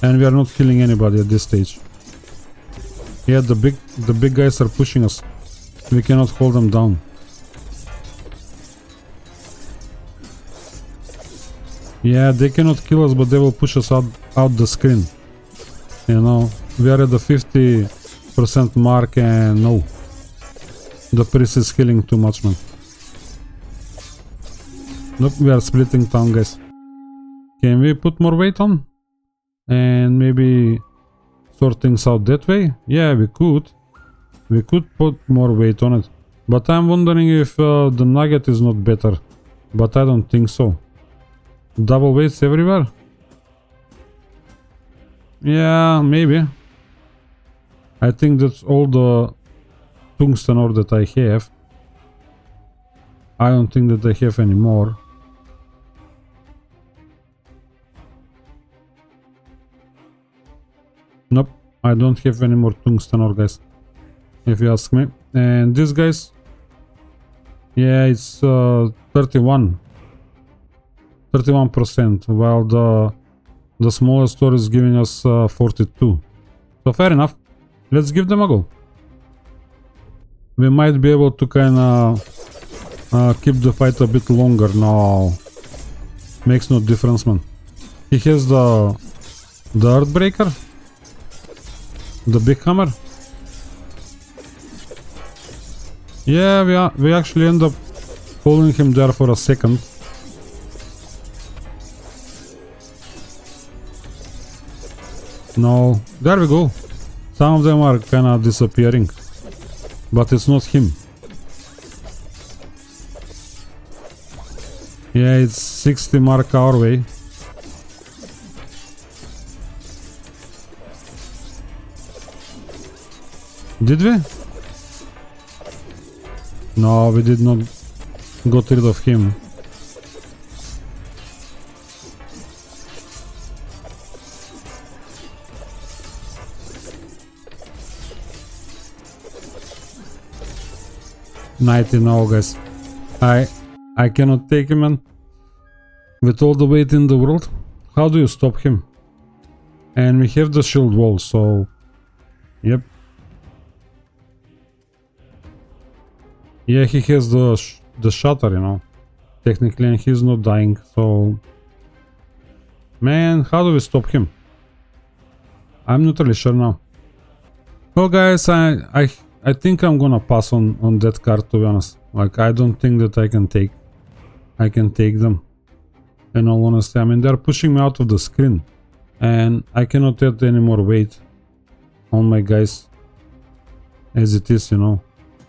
And we are not killing anybody at this stage. Yeah, the big guys are pushing us. We cannot hold them down. Yeah, they cannot kill us, but they will push us out the screen. You know, we are at the 50% mark, and no. The priest is healing too much, man. Nope, we are splitting town, guys. Can we put more weight on? And maybe sort things out that way? Yeah, we could. We could put more weight on it. But I'm wondering if the nugget is not better. But I don't think so. Double weights everywhere? Yeah, maybe. I think that's all the tungsten ore that I have. I don't think that I have any more. Nope, I don't have any more tungsten ore, guys, if you ask me. And these guys, yeah, it's 31%, while the smallest store is giving us 42. So fair enough. Let's give them a go. We might be able to kind of keep the fight a bit longer now. Makes no difference, man. He has the Earthbreaker, the big hammer. Yeah, we actually end up holding him there for a second. No, there we go. Some of them are kind of disappearing, but it's not him. Yeah, it's 60 mark our way. Did we? No, we did not got rid of him. No, guys. I cannot take him, man. With all the weight in the world, how do you stop him? And we have the shield wall, so yep. Yeah, he has the shutter, you know, technically, and he's not dying, so Man, how do we stop him? I'm not really sure now. Well guys, I think I'm gonna pass on that card, to be honest. Like, I don't think that I can take them. In all honesty, I mean, they're pushing me out of the screen. And I cannot add any more weight on my guys. As it is, you know.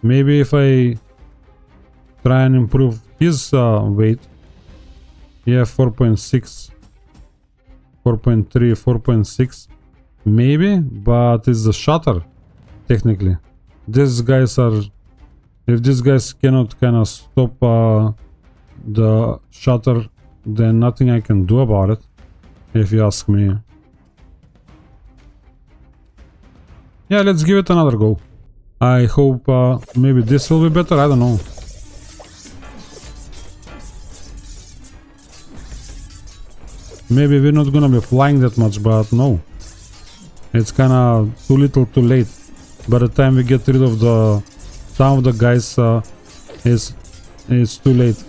Maybe if I try and improve his weight. Yeah, 4.6. 4.3, 4.6. Maybe, but it's the shutter. Technically. These guys are... If these guys cannot kind of stop the shutter, then nothing I can do about it, if you ask me. Yeah, let's give it another go. I hope maybe this will be better, I don't know. Maybe we're not gonna be flying that much, but no. It's kinda too little too late. By the time we get rid of some of the guys, it's too late.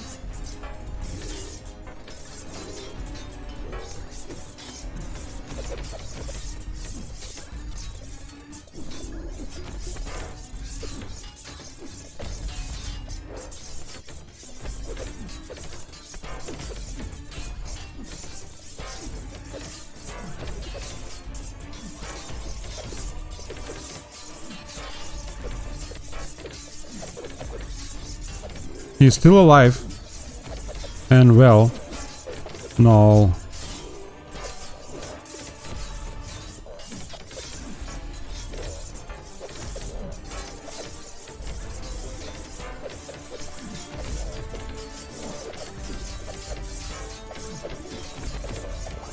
He's still alive. And well. No.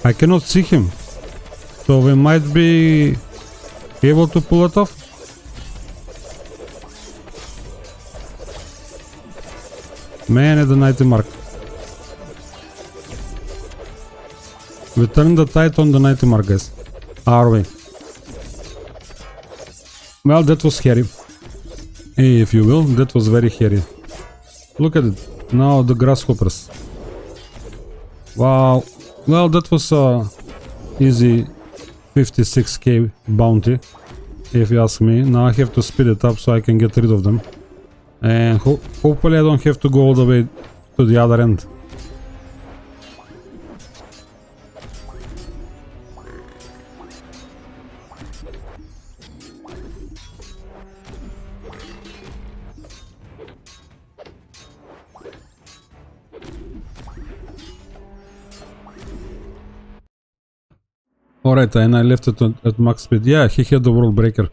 I cannot see him. So we might be able to pull it off. Man at the 90 mark. We turned the tide on the 90 mark, guys. Are we? Well, that was hairy. If you will, that was very hairy. Look at it. Now the grasshoppers. Wow. Well, that was easy 56k bounty, if you ask me. Now I have to speed it up so I can get rid of them. And hopefully I don't have to go all the way to the other end. Alright, and I left it at max speed. Yeah, he had the world breaker.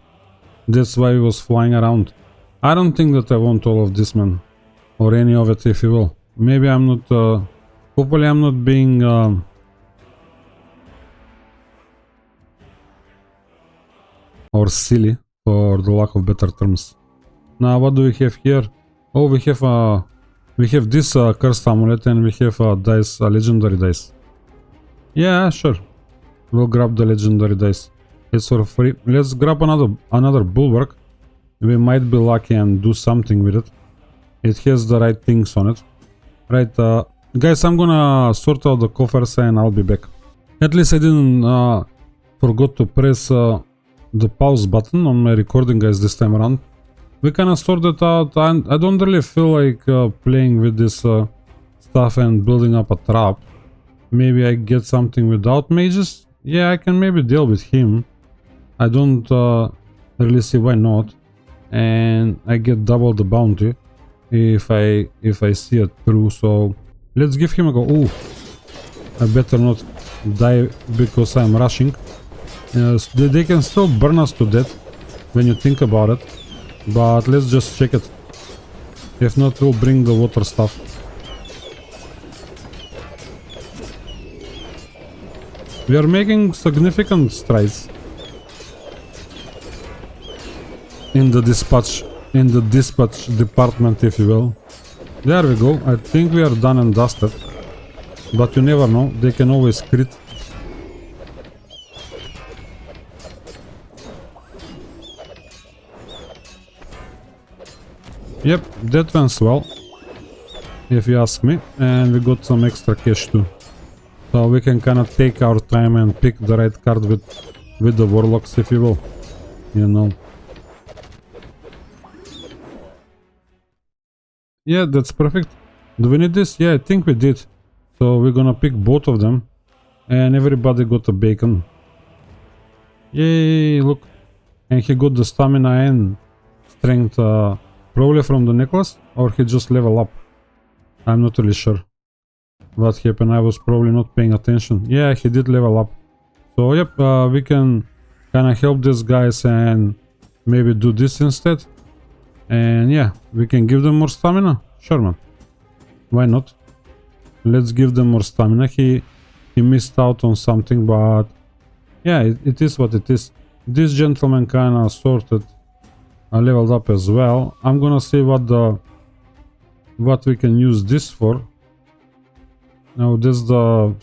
That's why he was flying around. I don't think that I want all of this, man. Or any of it, if you will. Maybe I'm not... hopefully I'm not being... or silly, for the lack of better terms. Now, what do we have here? Oh, we have this cursed amulet, and we have dice, legendary dice. Yeah, sure. We'll grab the legendary dice. It's for free. Let's grab another bulwark. We might be lucky and do something with it. It has the right things on it. Right, guys, I'm gonna sort out the coffers and I'll be back. At least I didn't forgot to press the pause button on my recording, guys, this time around. We kinda sorted out, and I don't really feel like playing with this stuff and building up a trap. Maybe I get something without mages? Yeah, I can maybe deal with him. I don't really see why not. And I get double the bounty if I see it through. So let's give him a go. Ooh, I better not die because I'm rushing. They can still burn us to death when you think about it, but let's just check it. If not, we'll bring the water stuff. We are making significant strides in the dispatch department, if you will. There we go. I think we are done and dusted, but you never know, they can always crit. Yep, that went well, if you ask me, and we got some extra cash too. So we can kind of take our time and pick the right card with the Worlocks, if you will. You know. Yeah, that's perfect. Do we need this? Yeah, I think we did. So we're gonna pick both of them. And everybody got a bacon. Yay, look. And he got the stamina and strength probably from the necklace, or he just leveled up. I'm not really sure what happened. I was probably not paying attention. Yeah, he did level up. So yep, we can kind of help these guys and maybe do this instead. And yeah, we can give them more stamina. Sure, man. Why not? Let's give them more stamina. He missed out on something, but yeah, it is what it is. This gentleman kind of sorted, leveled up as well. I'm gonna see what we can use this for. Now that's the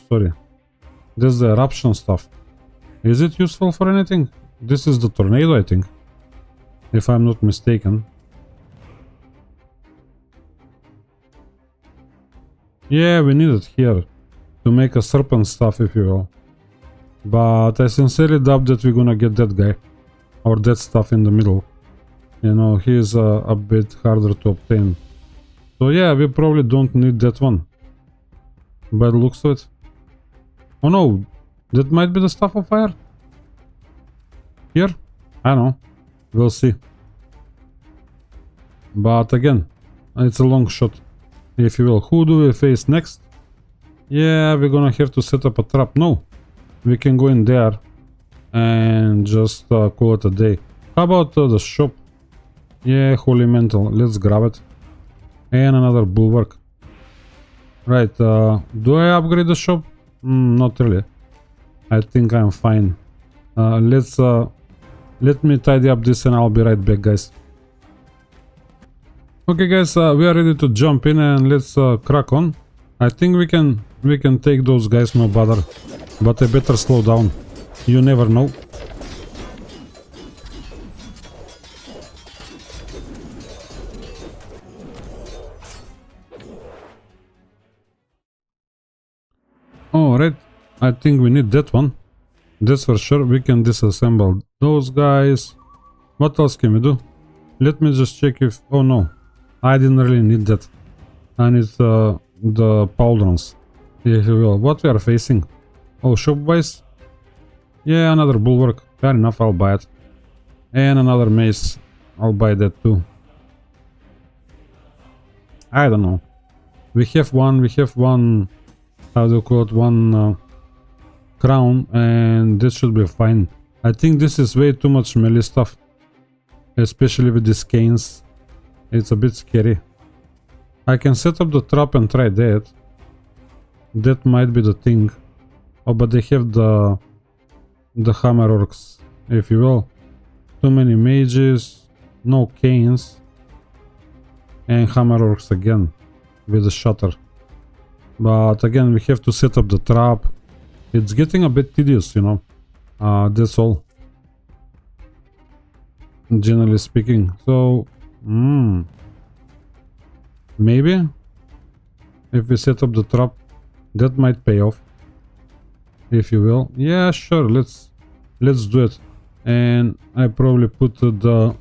eruption stuff. Is it useful for anything? This is the tornado, I think, if I'm not mistaken. Yeah, we need it here to make a serpent stuff, if you will. But I sincerely doubt that we're gonna get that guy or that stuff in the middle. You know, he is a bit harder to obtain. So yeah, we probably don't need that one by the looks of it. Oh no, that might be the stuff of fire. Here? I don't know. We'll see. But again, it's a long shot, if you will. Who do we face next? Yeah, we're gonna have to set up a trap. No, we can go in there and just call it a day. How about the shop? Yeah, holy mental. Let's grab it. And another bulwark. Right, do I upgrade the shop? Not really. I think I'm fine. Let me tidy up this and I'll be right back, guys. Okay, guys, we are ready to jump in and let's crack on. I think we can take those guys, no bother. But I better slow down. You never know. Alright, I think we need that one. That's for sure. We can disassemble those guys. What else can we do? Let me just check if... Oh no, I didn't really need that. I need the pauldrons, if you will. What we are facing? Oh, shop-wise? Yeah, another bulwark. Fair enough, I'll buy it. And another mace. I'll buy that too. I don't know. We have one... How do you call it? One crown, and this should be fine. I think this is way too much melee stuff. Especially with these canes. It's a bit scary. I can set up the trap and try that. That might be the thing. Oh, but they have the hammer orcs, if you will. Too many mages, no canes, and hammer orcs again with the shutter. But again, we have to set up the trap. It's getting a bit tedious, you know. That's all. Generally speaking. So, maybe if we set up the trap, that might pay off, if you will. Yeah, sure. Let's do it. And I probably put the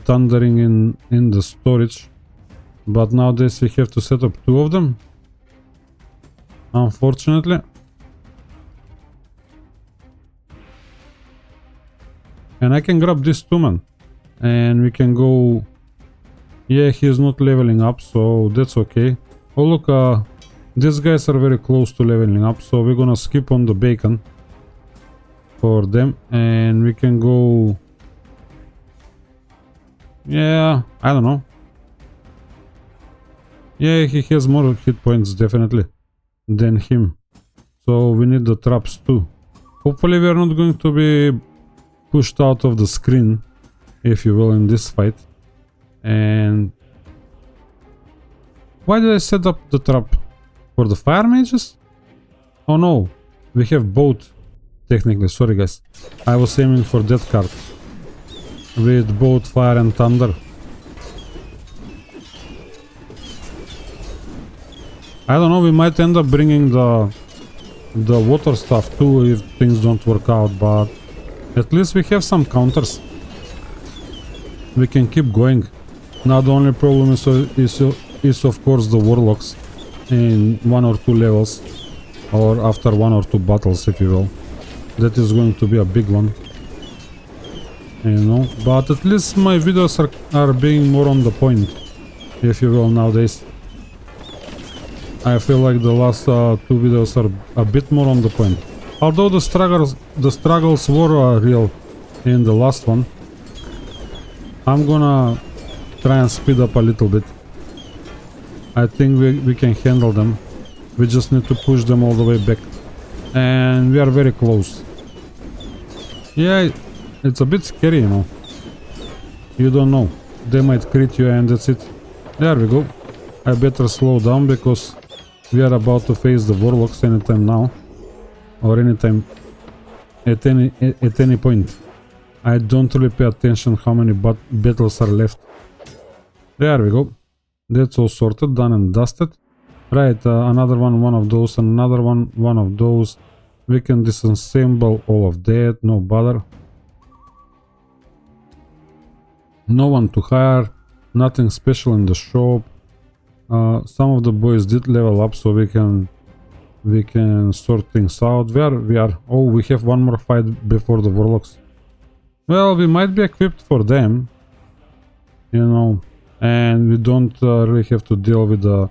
thundering in the storage. But nowadays we have to set up two of them, unfortunately. And I can grab this too, man. And we can go... Yeah, he's not leveling up, so that's okay. Oh look, these guys are very close to leveling up, so we're gonna skip on the bacon for them. And we can go... Yeah, I don't know. Yeah, he has more hit points, definitely, than him. So we need the traps too. Hopefully we are not going to be pushed out of the screen, if you will, in this fight. And why did I set up the trap? For the fire mages? Oh no, we have both, technically. Sorry guys, I was aiming for that card with both fire and thunder. I don't know, we might end up bringing the the water stuff too if things don't work out, but at least we have some counters. We can keep going. Now the only problem is of course the Worlocks in 1 or 2 levels, or after 1 or 2 battles, if you will. That is going to be a big one, you know, but at least my videos are being more on the point, if you will, nowadays. I feel like the last 2 videos are a bit more on the point, although the struggles were real in the last one. I'm gonna try and speed up a little bit. I think we can handle them. We just need to push them all the way back, and we are very close. Yeah, it's a bit scary, you know. You don't know, they might crit you and that's it. There we go. I better slow down because we are about to face the Worlocks anytime now, or anytime, at any point. I don't really pay attention how many battles are left. There we go. That's all sorted, done and dusted. Right, another one of those, another one of those. We can disassemble all of that, no bother. No one to hire, nothing special in the shop. Some of the boys did level up, so we can sort things out. Where we are? Oh, we have one more fight before the Worlocks. Well, we might be equipped for them, you know, and we don't really have to deal with the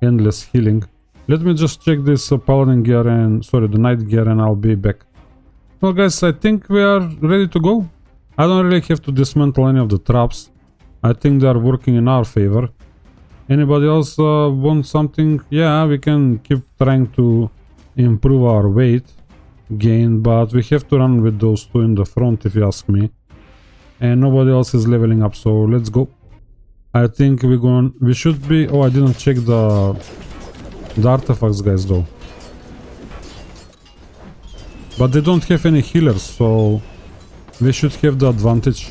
endless healing. Let me just check this paladin gear and, sorry, the knight gear, and I'll be back. Well guys, I think we are ready to go. I don't really have to dismantle any of the traps. I think they are working in our favor. Anybody else want something? Yeah, we can keep trying to improve our weight gain, but we have to run with those 2 in the front, if you ask me. And nobody else is leveling up, so let's go. I think we should be... Oh, I didn't check the artifacts, guys, though. But they don't have any healers, so we should have the advantage.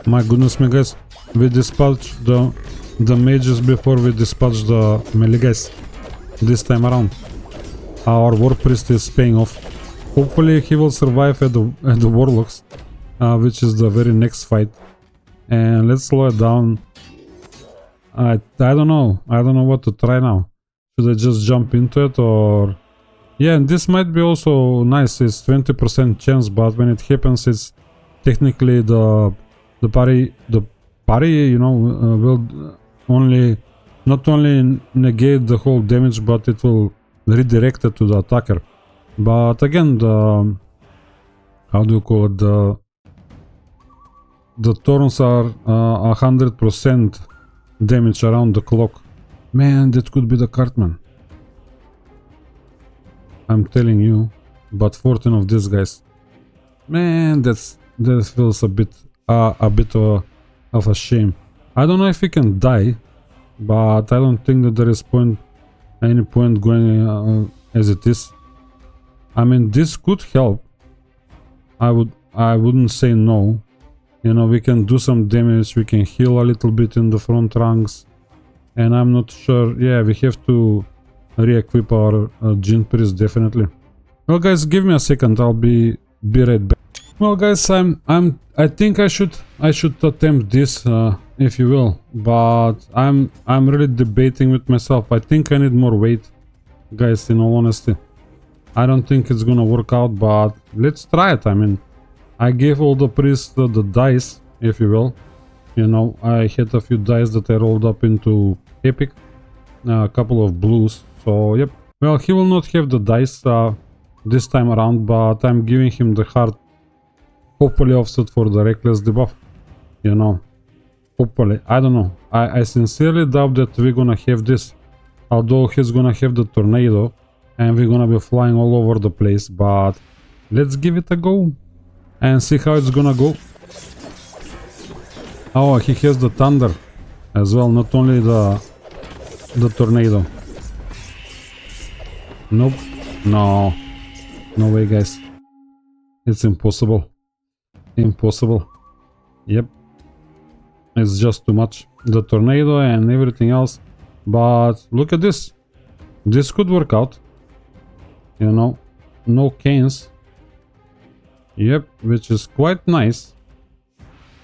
My goodness me, guys, we dispatched the mages before we dispatched the melee guys this time around. Our war priest is paying off. Hopefully he will survive at the Worlocks, which is the very next fight. And let's slow it down. I don't know what to try now. Should I just jump into it, or... Yeah, and this might be also nice. It's 20% chance, but when it happens, it's technically the parry, you know, will not only negate the whole damage, but it will redirect it to the attacker. But again, how do you call it, the turns are 100% damage around the clock. Man, that could be the cartman, I'm telling you. But 14 of these guys, man, that feels a bit of a shame. I don't know if we can die, but I don't think that there is any point going as it is. I mean, this could help. I wouldn't say no. You know, we can do some damage, we can heal a little bit in the front ranks, and I'm not sure. Yeah, we have to re-equip our Gene Priest, definitely. Well guys, give me a second, I'll be right back. Well guys, I think I should attempt this, if you will, but I'm really debating with myself. I think I need more weight, guys, in all honesty. I don't think it's gonna work out, but let's try it. I mean, I gave all the priests the dice, if you will. You know, I had a few dice that I rolled up into epic, a couple of blues, so yep. Well, he will not have the dice this time around, but I'm giving him the heart. Hopefully offset for the reckless debuff, you know, hopefully. I don't know, I sincerely doubt that we're gonna have this, although he's gonna have the tornado and we're gonna be flying all over the place. But let's give it a go and see how it's gonna go. Oh, he has the thunder. as well, not only the tornado. Nope. No. No way, guys. It's impossible. Impossible. Yep. It's just too much. The tornado and everything else. But look at this. This could work out. You know. No canes. Yep. Which is quite nice.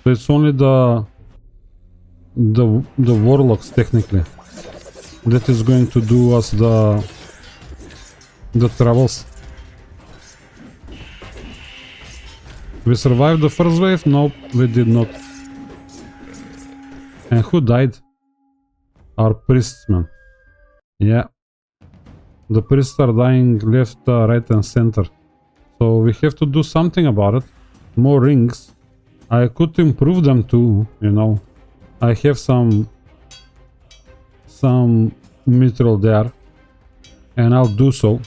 So it's only the Worlocks technically that is going to do us the troubles. We survived the first wave? Nope, we did not. And who died? Our priests, man. Yeah. The priests are dying left, right and center. So we have to do something about it. More rings. I could improve them too, you know. I have some mithril there. And I'll do so.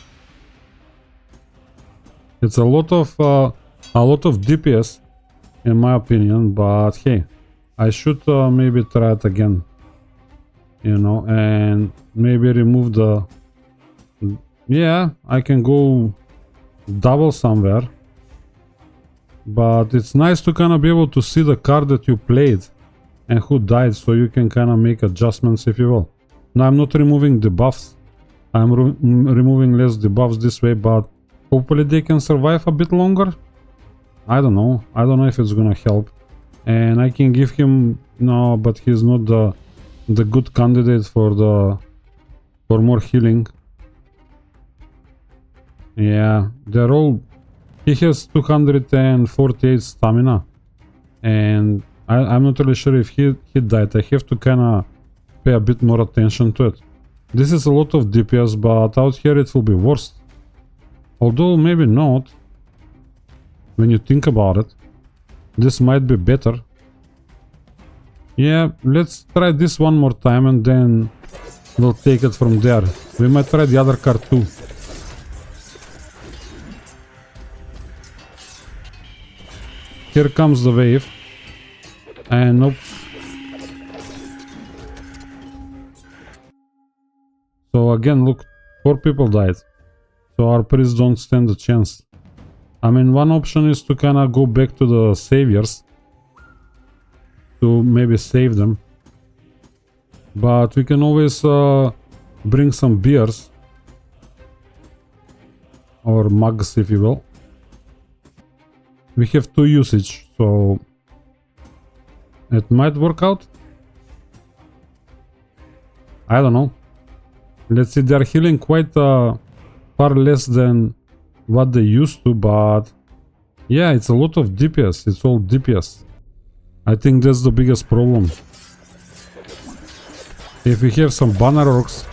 It's a lot of DPS, in my opinion, but hey, I should maybe try it again, you know, and maybe remove the... Yeah, I can go double somewhere, but it's nice to kind of be able to see the card that you played and who died, so you can kind of make adjustments, if you will. Now, I'm not removing debuffs. I'm removing less debuffs this way, but hopefully they can survive a bit longer. I don't know. I don't know if it's gonna help. And I can give him... No, but he's not the good candidate for more healing. Yeah, they're all... He has 248 stamina. And I'm not really sure if he died. I have to kinda pay a bit more attention to it. This is a lot of DPS, but out here it will be worse. Although maybe not. When you think about it, this might be better. Yeah, let's try this one more time and then we'll take it from there. We might try the other card too. Here comes the wave. And nope. So again, look, 4 people died. So our priests don't stand a chance. I mean, one option is to kind of go back to the saviors to maybe save them. But we can always bring some beers or mugs, if you will. We have 2 usage, so it might work out. I don't know. Let's see, they're healing quite far less than what they used to, but yeah, it's a lot of DPS. It's all DPS. I think that's the biggest problem. If we have some banner orcs,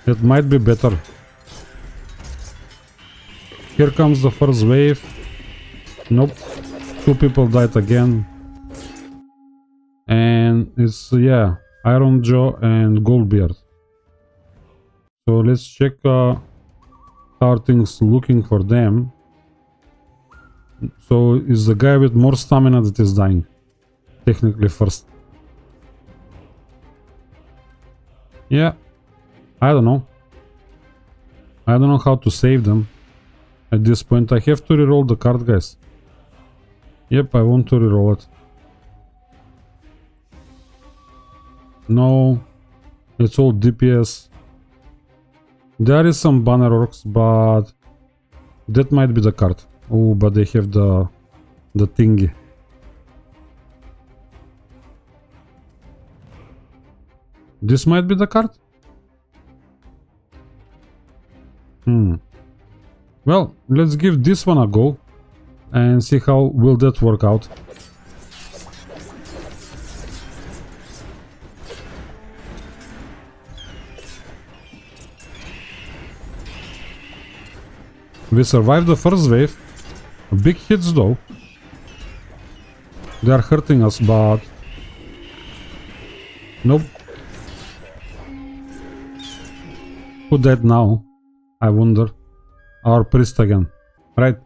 it might be better. Here comes the first wave. Nope. 2 people died again. And it's, yeah, Iron Jaw and Goldbeard. So let's check how are things looking for them. So is the guy with more stamina that is dying, technically first. Yeah, I don't know. I don't know how to save them at this point. I have to reroll the card, guys. Yep, I want to reroll it. No, it's all DPS. There is some banner orcs, but that might be the card. Oh, but they have the thingy. This might be the card? Well, let's give this one a go and see how will that work out. We survived the first wave. Big hits though. They are hurting us, but... Nope. Who died now? I wonder. Our priest again. Right.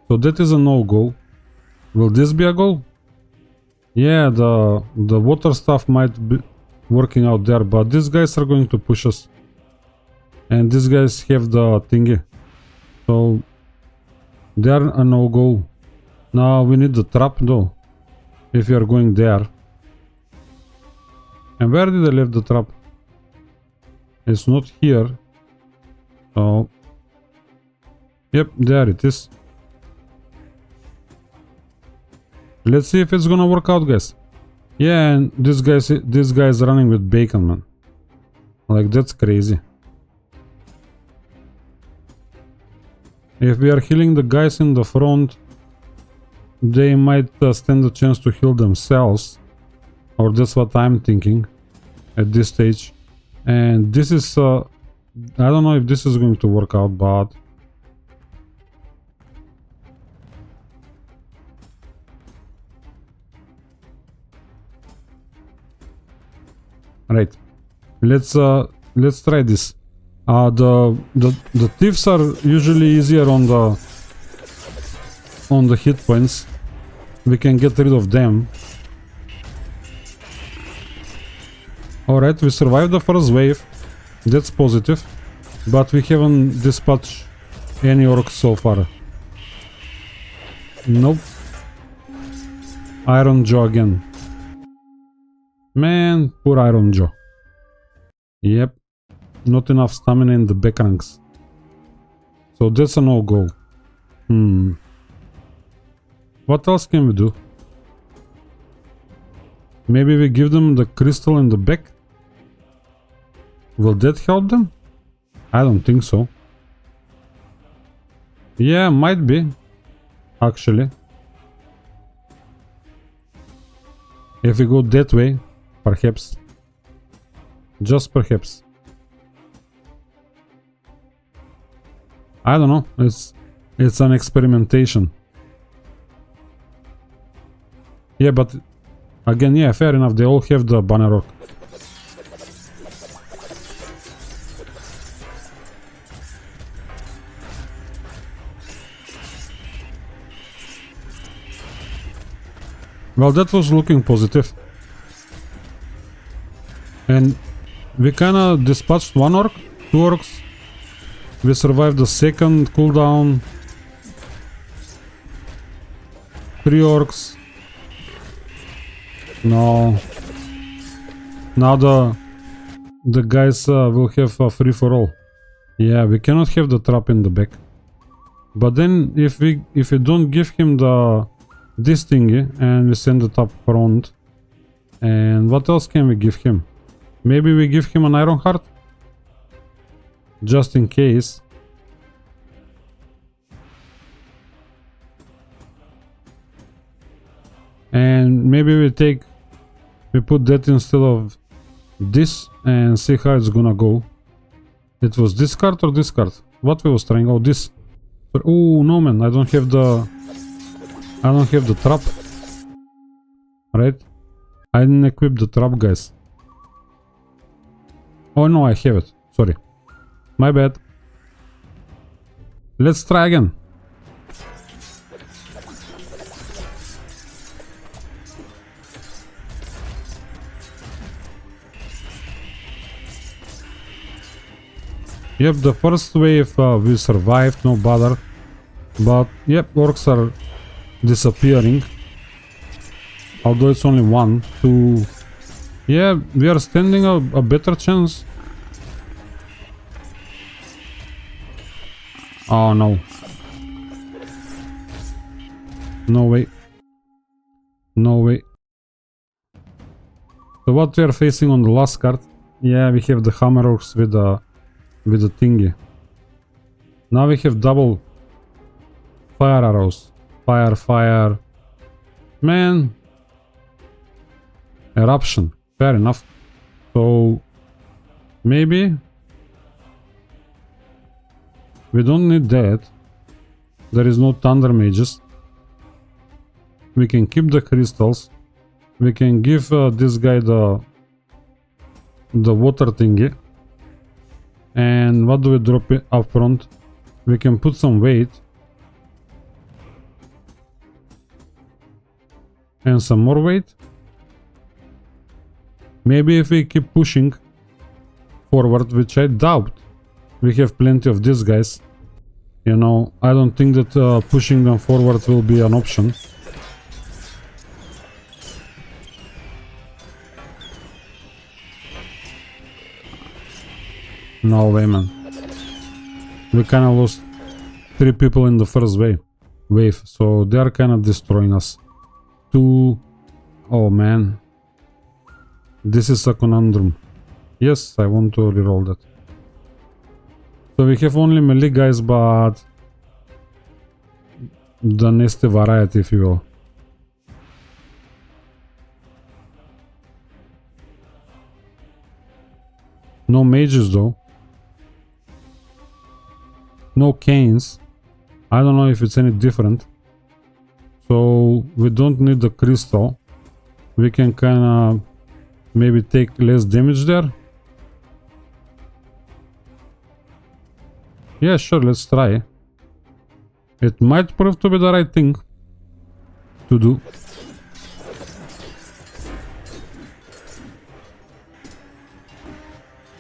So that is a no-go. Will this be a go? Yeah, the water stuff might working out there, but these guys are going to push us. And these guys have the thingy. So they are a no-go. Now we need the trap though, if we are going there. And where did I leave the trap? It's not here. So yep, there it is. Let's see if it's gonna work out, guys. Yeah, and this guy's running with bacon, man. Like, that's crazy. If we are healing the guys in the front, they might stand a chance to heal themselves. Or that's what I'm thinking at this stage. And this is I don't know if this is going to work out, but right, let's try this. The thieves are usually easier on the hit points. We can get rid of them. Alright, we survived the first wave. That's positive. But we haven't dispatched any orcs so far. Nope. Iron Joe again. Man, poor Iron Joe. Yep. Not enough stamina in the back ranks. So that's a no-go. What else can we do? Maybe we give them the crystal in the back? Will that help them? I don't think so. Yeah, might be. Actually. If we go that way, perhaps. Just perhaps. I don't know. It's an experimentation. Yeah, but again, yeah, fair enough. They all have the banner rock. Well, that was looking positive. And we kinda dispatched one orc, two orcs. We survived the second cooldown. 3 orcs. No. Now the guys will have a free for all. Yeah, we cannot have the trap in the back. But then if we don't give him this thingy and we send it up front, and what else can we give him? Maybe we give him an iron heart? Just in case. And maybe we put that instead of this and see how it's gonna go. It was this card or this card? What we was trying? Oh, this. Oh no, man, I don't have the trap. Right? I didn't equip the trap, guys. Oh no, I have it. Sorry. My bad. Let's try again. Yep, the first wave we survived, no bother. But yep, orcs are disappearing. Although it's only 1, 2. Yeah, we are standing a better chance. Oh no. No way. No way. So what we are facing on the last card? Yeah, we have the hammer orcs with the thingy. Now we have double fire arrows. Fire, fire. Man. Eruption. Fair enough. So maybe we don't need that. There is no thunder mages. We can keep the crystals. We can give this guy the water thingy. And what do we drop it up front? We can put some weight. And some more weight. Maybe if we keep pushing forward, which I doubt, we have plenty of these guys. You know, I don't think that pushing them forward will be an option. No way, man. We kinda lost 3 people in the first wave, so they are kinda destroying us. 2... Oh man. This is a conundrum. Yes, I want to reroll that. So we have only melee guys, but the nasty variety, if you will. No mages though. No canes. I don't know if it's any different. So we don't need the crystal. We can kinda maybe take less damage there. Yeah, sure, let's try. It might prove to be the right thing to do.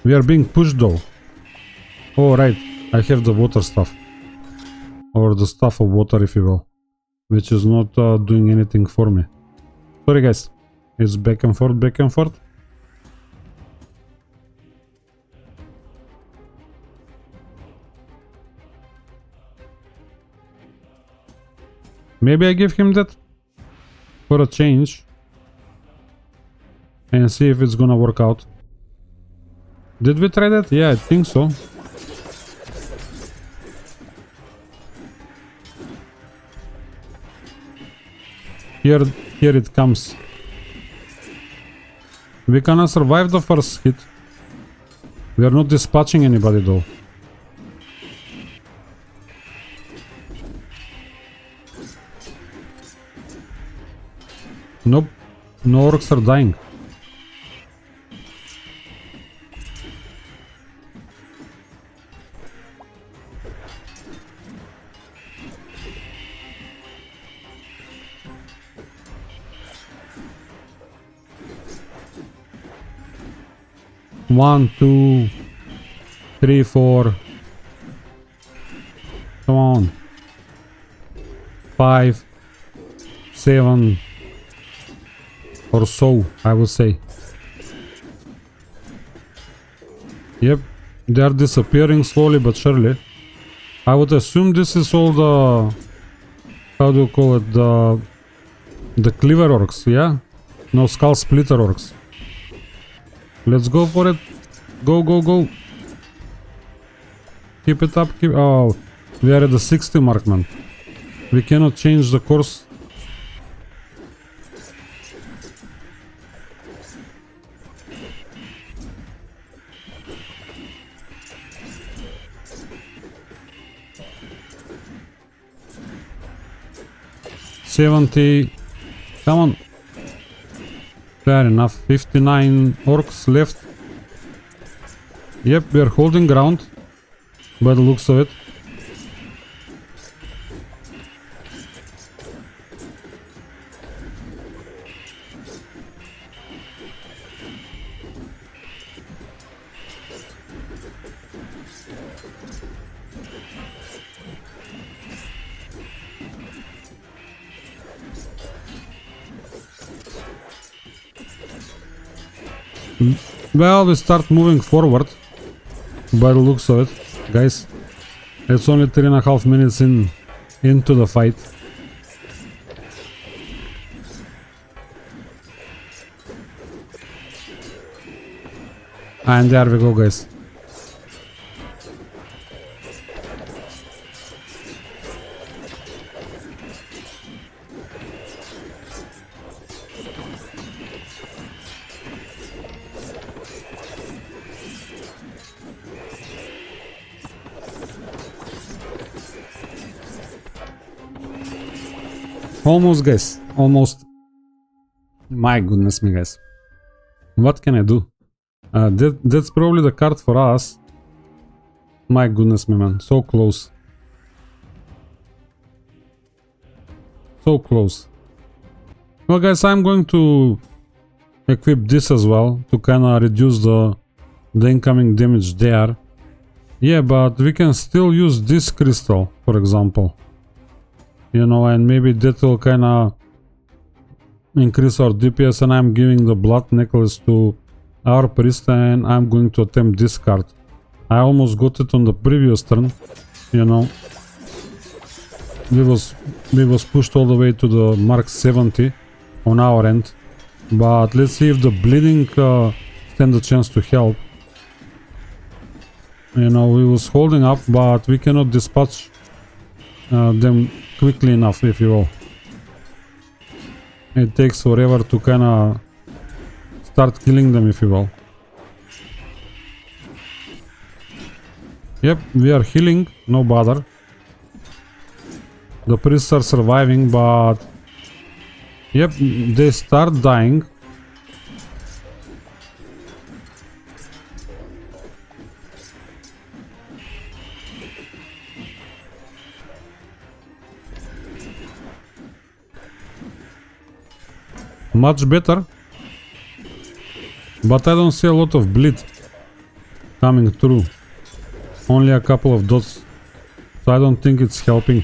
We are being pushed though. Oh right, I have the water stuff. Or the stuff of water, if you will. Which is not doing anything for me. Sorry guys, it's back and forth, back and forth. Maybe I give him that for a change and see if it's gonna work out. Did we try that? Yeah, I think so. Here it comes. We cannot survive the first hit. We are not dispatching anybody though. Nope, no orcs are dying. One, 2, 3, 4. Come on. 5, 7. Or so, I would say. Yep, they are disappearing slowly but surely. I would assume this is all the... How do you call it? The cleaver orcs, yeah? No, skull splitter orcs. Let's go for it. Go, go, go. Keep it up, keep... Oh, we are at the 60 mark, man. We cannot change the course. $70. Come on. Fair enough. 59 orcs left. Yep, we are holding ground by the looks of it. Well, we start moving forward by the looks of it, guys. It's only 3.5 minutes into the fight. And there we go, guys. Almost, guys. Almost. My goodness me, guys. What can I do? That's probably the card for us. My goodness me, man. So close. So close. Well, guys, I'm going to equip this as well to kinda reduce the incoming damage there. Yeah, but we can still use this crystal, for example. You know, and maybe that will kinda increase our DPS, and I'm giving the blood necklace to our priest, and I'm going to attempt this card. I almost got it on the previous turn, you know. We was pushed all the way to the mark 70 on our end. But let's see if the bleeding stand a chance to help. You know, we was holding up, but we cannot dispatch them quickly enough, if you will. It takes forever to kinda start killing them, if you will. Yep, we are healing, no bother. The priests are surviving, but yep, they start dying. Much better. But I don't see a lot of bleed coming through. Only a couple of dots. So I don't think it's helping,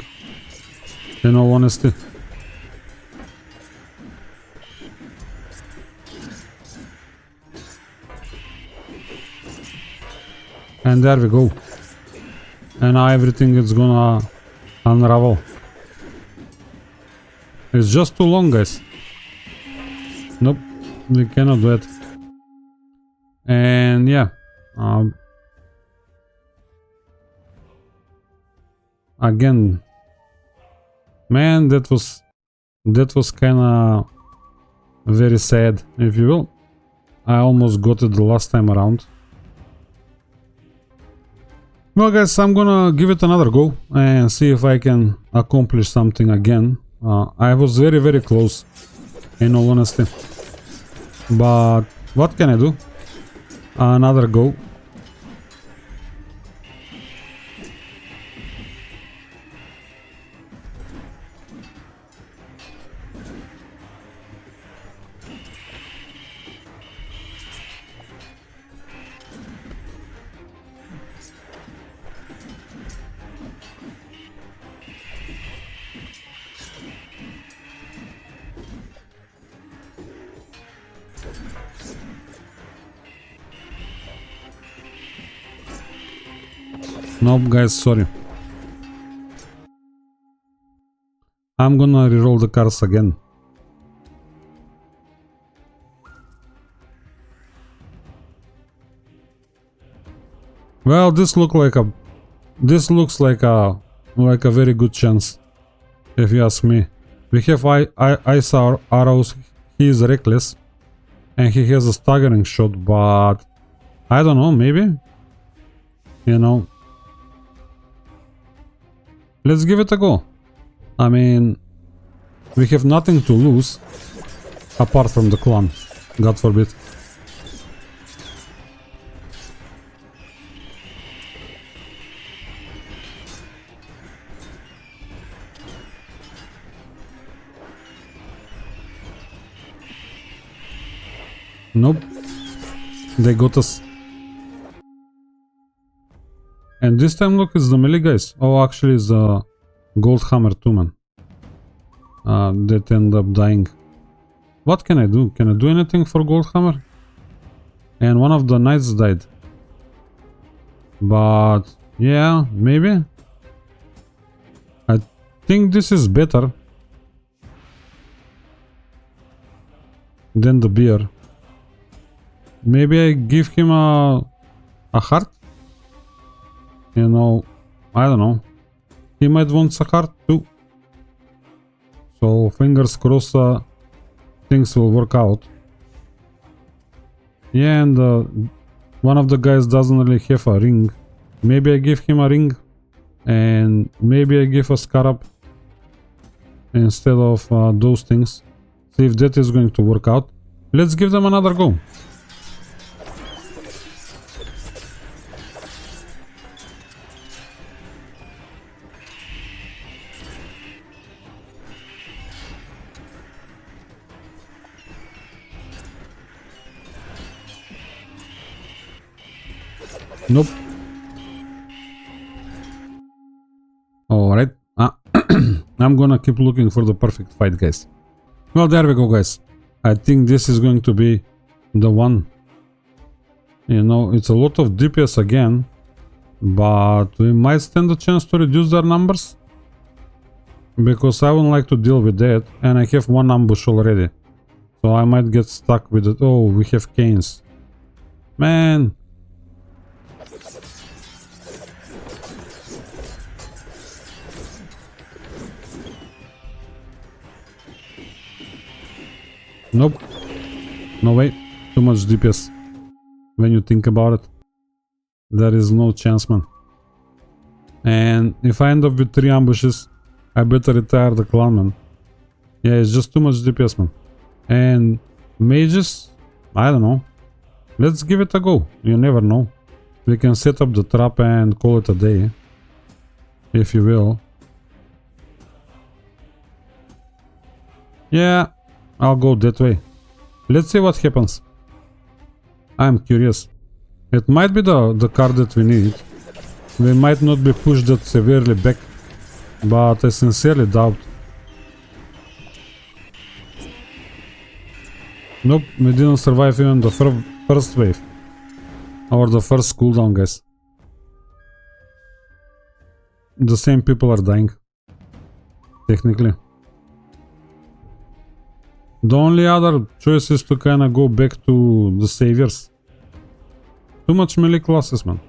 in all honesty. And there we go. And now everything is gonna unravel. It's just too long, guys. Nope, we cannot do it. And yeah, again, man, that was kinda very sad, if you will. I almost got it the last time around. Well, guys, I'm gonna give it another go and see if I can accomplish something again. I was very, very close, in all honesty. But what can I do? Another go. Nope, guys, sorry. I'm gonna reroll the cards again. Well, this looks like a very good chance, if you ask me. We have ice arrows. He is reckless, and he has a staggering shot. But I don't know, maybe, you know. Let's give it a go. I mean, we have nothing to lose apart from the clan, God forbid. Nope, they got us. And this time, look, it's the melee guys. Oh, actually, it's the gold hammer too, man. That end up dying. What can I do? Can I do anything for gold hammer? And one of the knights died. But yeah, maybe. I think this is better than the beer. Maybe I give him a heart. You know, I don't know. He might want a heart too. So fingers crossed things will work out. Yeah, and one of the guys doesn't really have a ring. Maybe I give him a ring. And maybe I give a scarab instead of those things. See if that is going to work out. Let's give them another go. Nope. Alright. I'm gonna keep looking for the perfect fight, guys. Well, there we go, guys. I think this is going to be the one. You know, it's a lot of DPS again, but we might stand a chance to reduce their numbers, because I wouldn't like to deal with that, and I have one ambush already, so I might get stuck with it. Oh, we have canes. Man. Nope. No way. Too much DPS. When you think about it, there is no chance, man. And if I end up with 3 ambushes, I better retire the clan, man. Yeah, it's just too much DPS, man. And mages, I don't know. Let's give it a go. You never know. We can set up the trap and call it a day, if you will. Yeah, I'll go that way. Let's see what happens. I'm curious. It might be the card that we need. We might not be pushed that severely back, but I sincerely doubt. Nope, we didn't survive even the first wave. Or the first cooldown, guys. The same people are dying. Technically. The only other choice is to kinda go back to the saviors. Too much melee classes, man.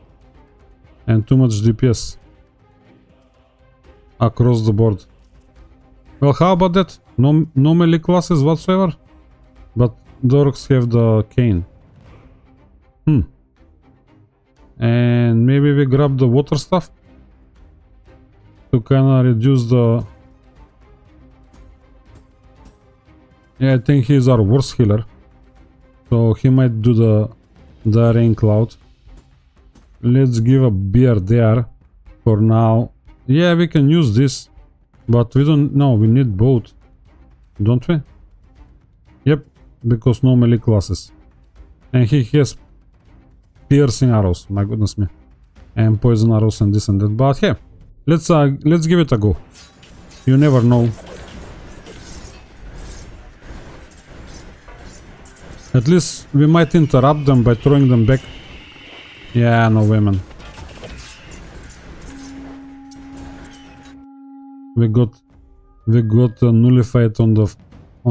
And too much DPS. Across the board. Well, how about that? No melee classes whatsoever? But the orcs have the cane. And maybe we grab the water stuff to kinda reduce the... Yeah, I think he's our worst healer, so he might do the rain cloud. Let's give a beer there for now. Yeah, we can use this, but we don't know. We need both, don't we? Yep, because no melee classes, and he has piercing arrows. My goodness me, and poison arrows and this and that. But yeah, let's give it a go. You never know. At least we might interrupt them by throwing them back. Yeah, no way, man. We got nullified on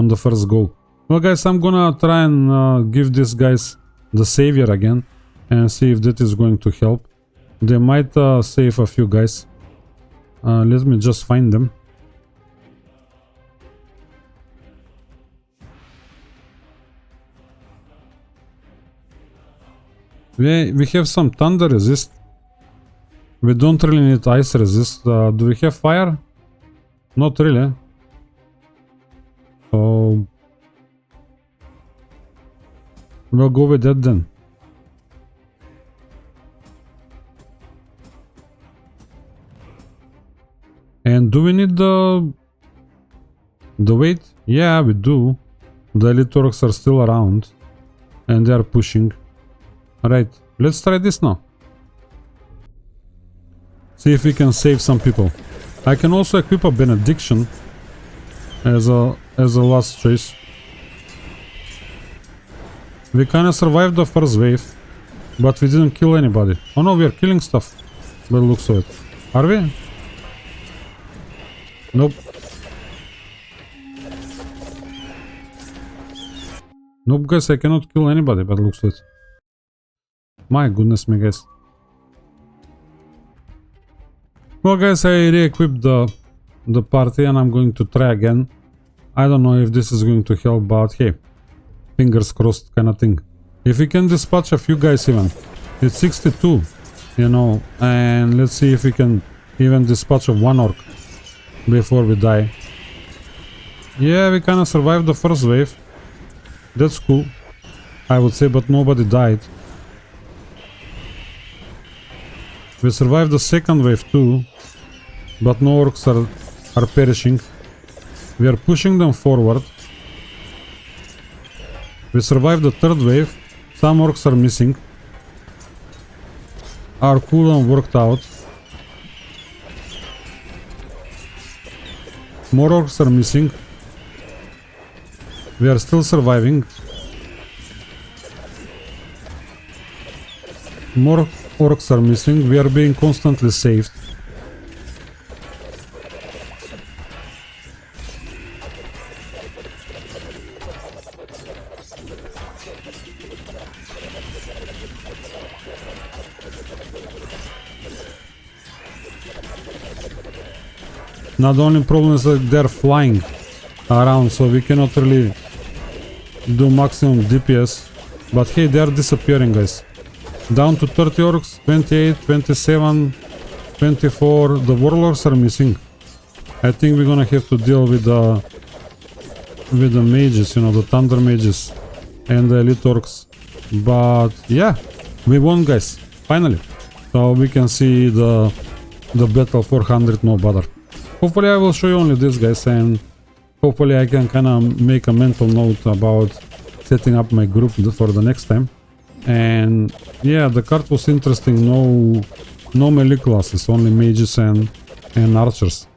the first go. Well, guys, I'm gonna try and give these guys the savior again and see if that is going to help. They might save a few guys. Let me just find them. We have some thunder resist. We don't really need ice resist. Do we have fire? Not really. So we'll go with that then. And do we need the weight? Yeah, we do. The elite orcs are still around and they are pushing. Alright, let's try this now. See if we can save some people. I can also equip a benediction as a last choice. We kinda survived the first wave, but we didn't kill anybody. Oh no, we are killing stuff by the looks of it. Are we? Nope. Nope, guys, I cannot kill anybody by the looks of it. My goodness me, guys. Well, guys, I re-equipped the party and I'm going to try again. I don't know if this is going to help, but hey, fingers crossed kind of thing. If we can dispatch a few guys even. It's 62, you know, and let's see if we can even dispatch of one orc before we die. Yeah, we kind of survived the first wave. That's cool, I would say, but nobody died. We survived the second wave too, but no orcs are perishing. We are pushing them forward. We survived the third wave. Some orcs are missing. Our cooldown worked out. More orcs are missing. We are still surviving. More orcs are missing. We are being constantly saved. Now the only problem is that they're flying around, so we cannot really do maximum DPS. But hey, they're disappearing, guys. Down to 30 orcs, 28, 27, 24. The Worlocks are missing. I think we're gonna have to deal with the mages, you know, the thunder mages and the elite orcs. But yeah, we won, guys, finally. So we can see the battle 400 no bother. Hopefully I will show you only this, guys, and hopefully I can kind of make a mental note about setting up my group for the next time. And yeah, the card was interesting. No melee classes, only mages and archers.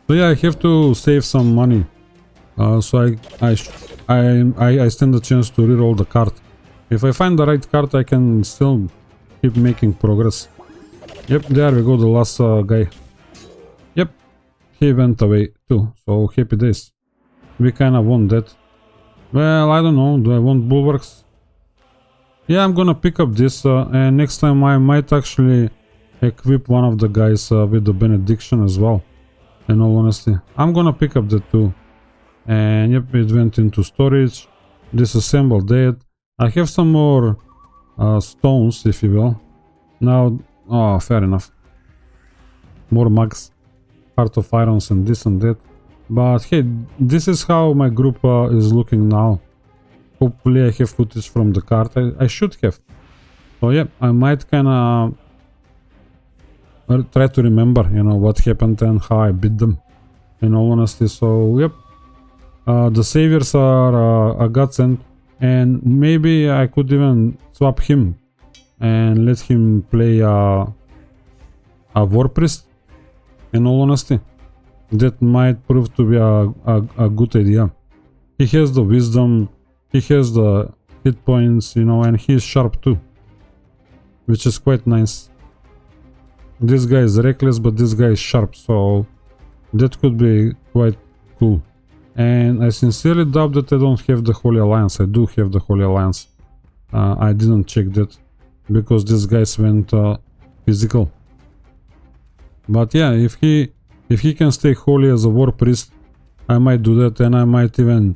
So yeah, I have to save some money. So I stand a chance to reroll the card. If I find the right card, I can still keep making progress. Yep, there we go, the last guy. Yep, he went away too, so happy days. We kinda want that. Well, I don't know, do I want bulwarks? Yeah, I'm gonna pick up this, and next time I might actually equip one of the guys with the benediction as well. In all honesty, I'm gonna pick up that too. And yep, it went into storage. Disassemble that. I have some more stones, if you will. Now, oh, fair enough. More mugs. Heart of irons and this and that. But hey, this is how my group is looking now. Hopefully I have footage from the card. I should have. So yeah, I might kinda try to remember, you know, what happened and how I beat them. In all honesty, so yep. The saviors are a godsend. And maybe I could even swap him and let him play a war priest. In all honesty, that might prove to be a good idea. He has the wisdom, he has the hit points, you know, and he's sharp too, which is quite nice. This guy is reckless, but this guy is sharp, so that could be quite cool. And I sincerely doubt that I don't have the Holy Alliance. I do have the Holy Alliance. I didn't check that because these guys went physical. But yeah, if he can stay holy as a war priest, I might do that, and I might even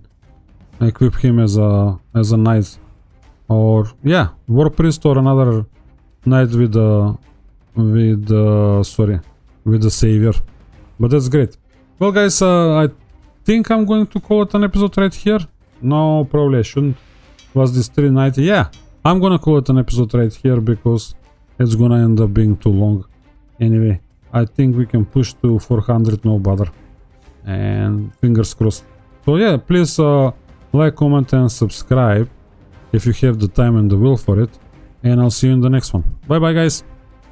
equip him as a knight, or yeah, war priest or another knight with the savior. But that's great. Well, guys, I think I'm going to call it an episode right here. No, probably I shouldn't. Was this 390? Yeah, I'm gonna call it an episode right here because it's gonna end up being too long. Anyway, I think we can push to 400 no bother, and fingers crossed. So yeah, please like, comment and subscribe if you have the time and the will for it, and I'll see you in the next one. Bye bye, guys.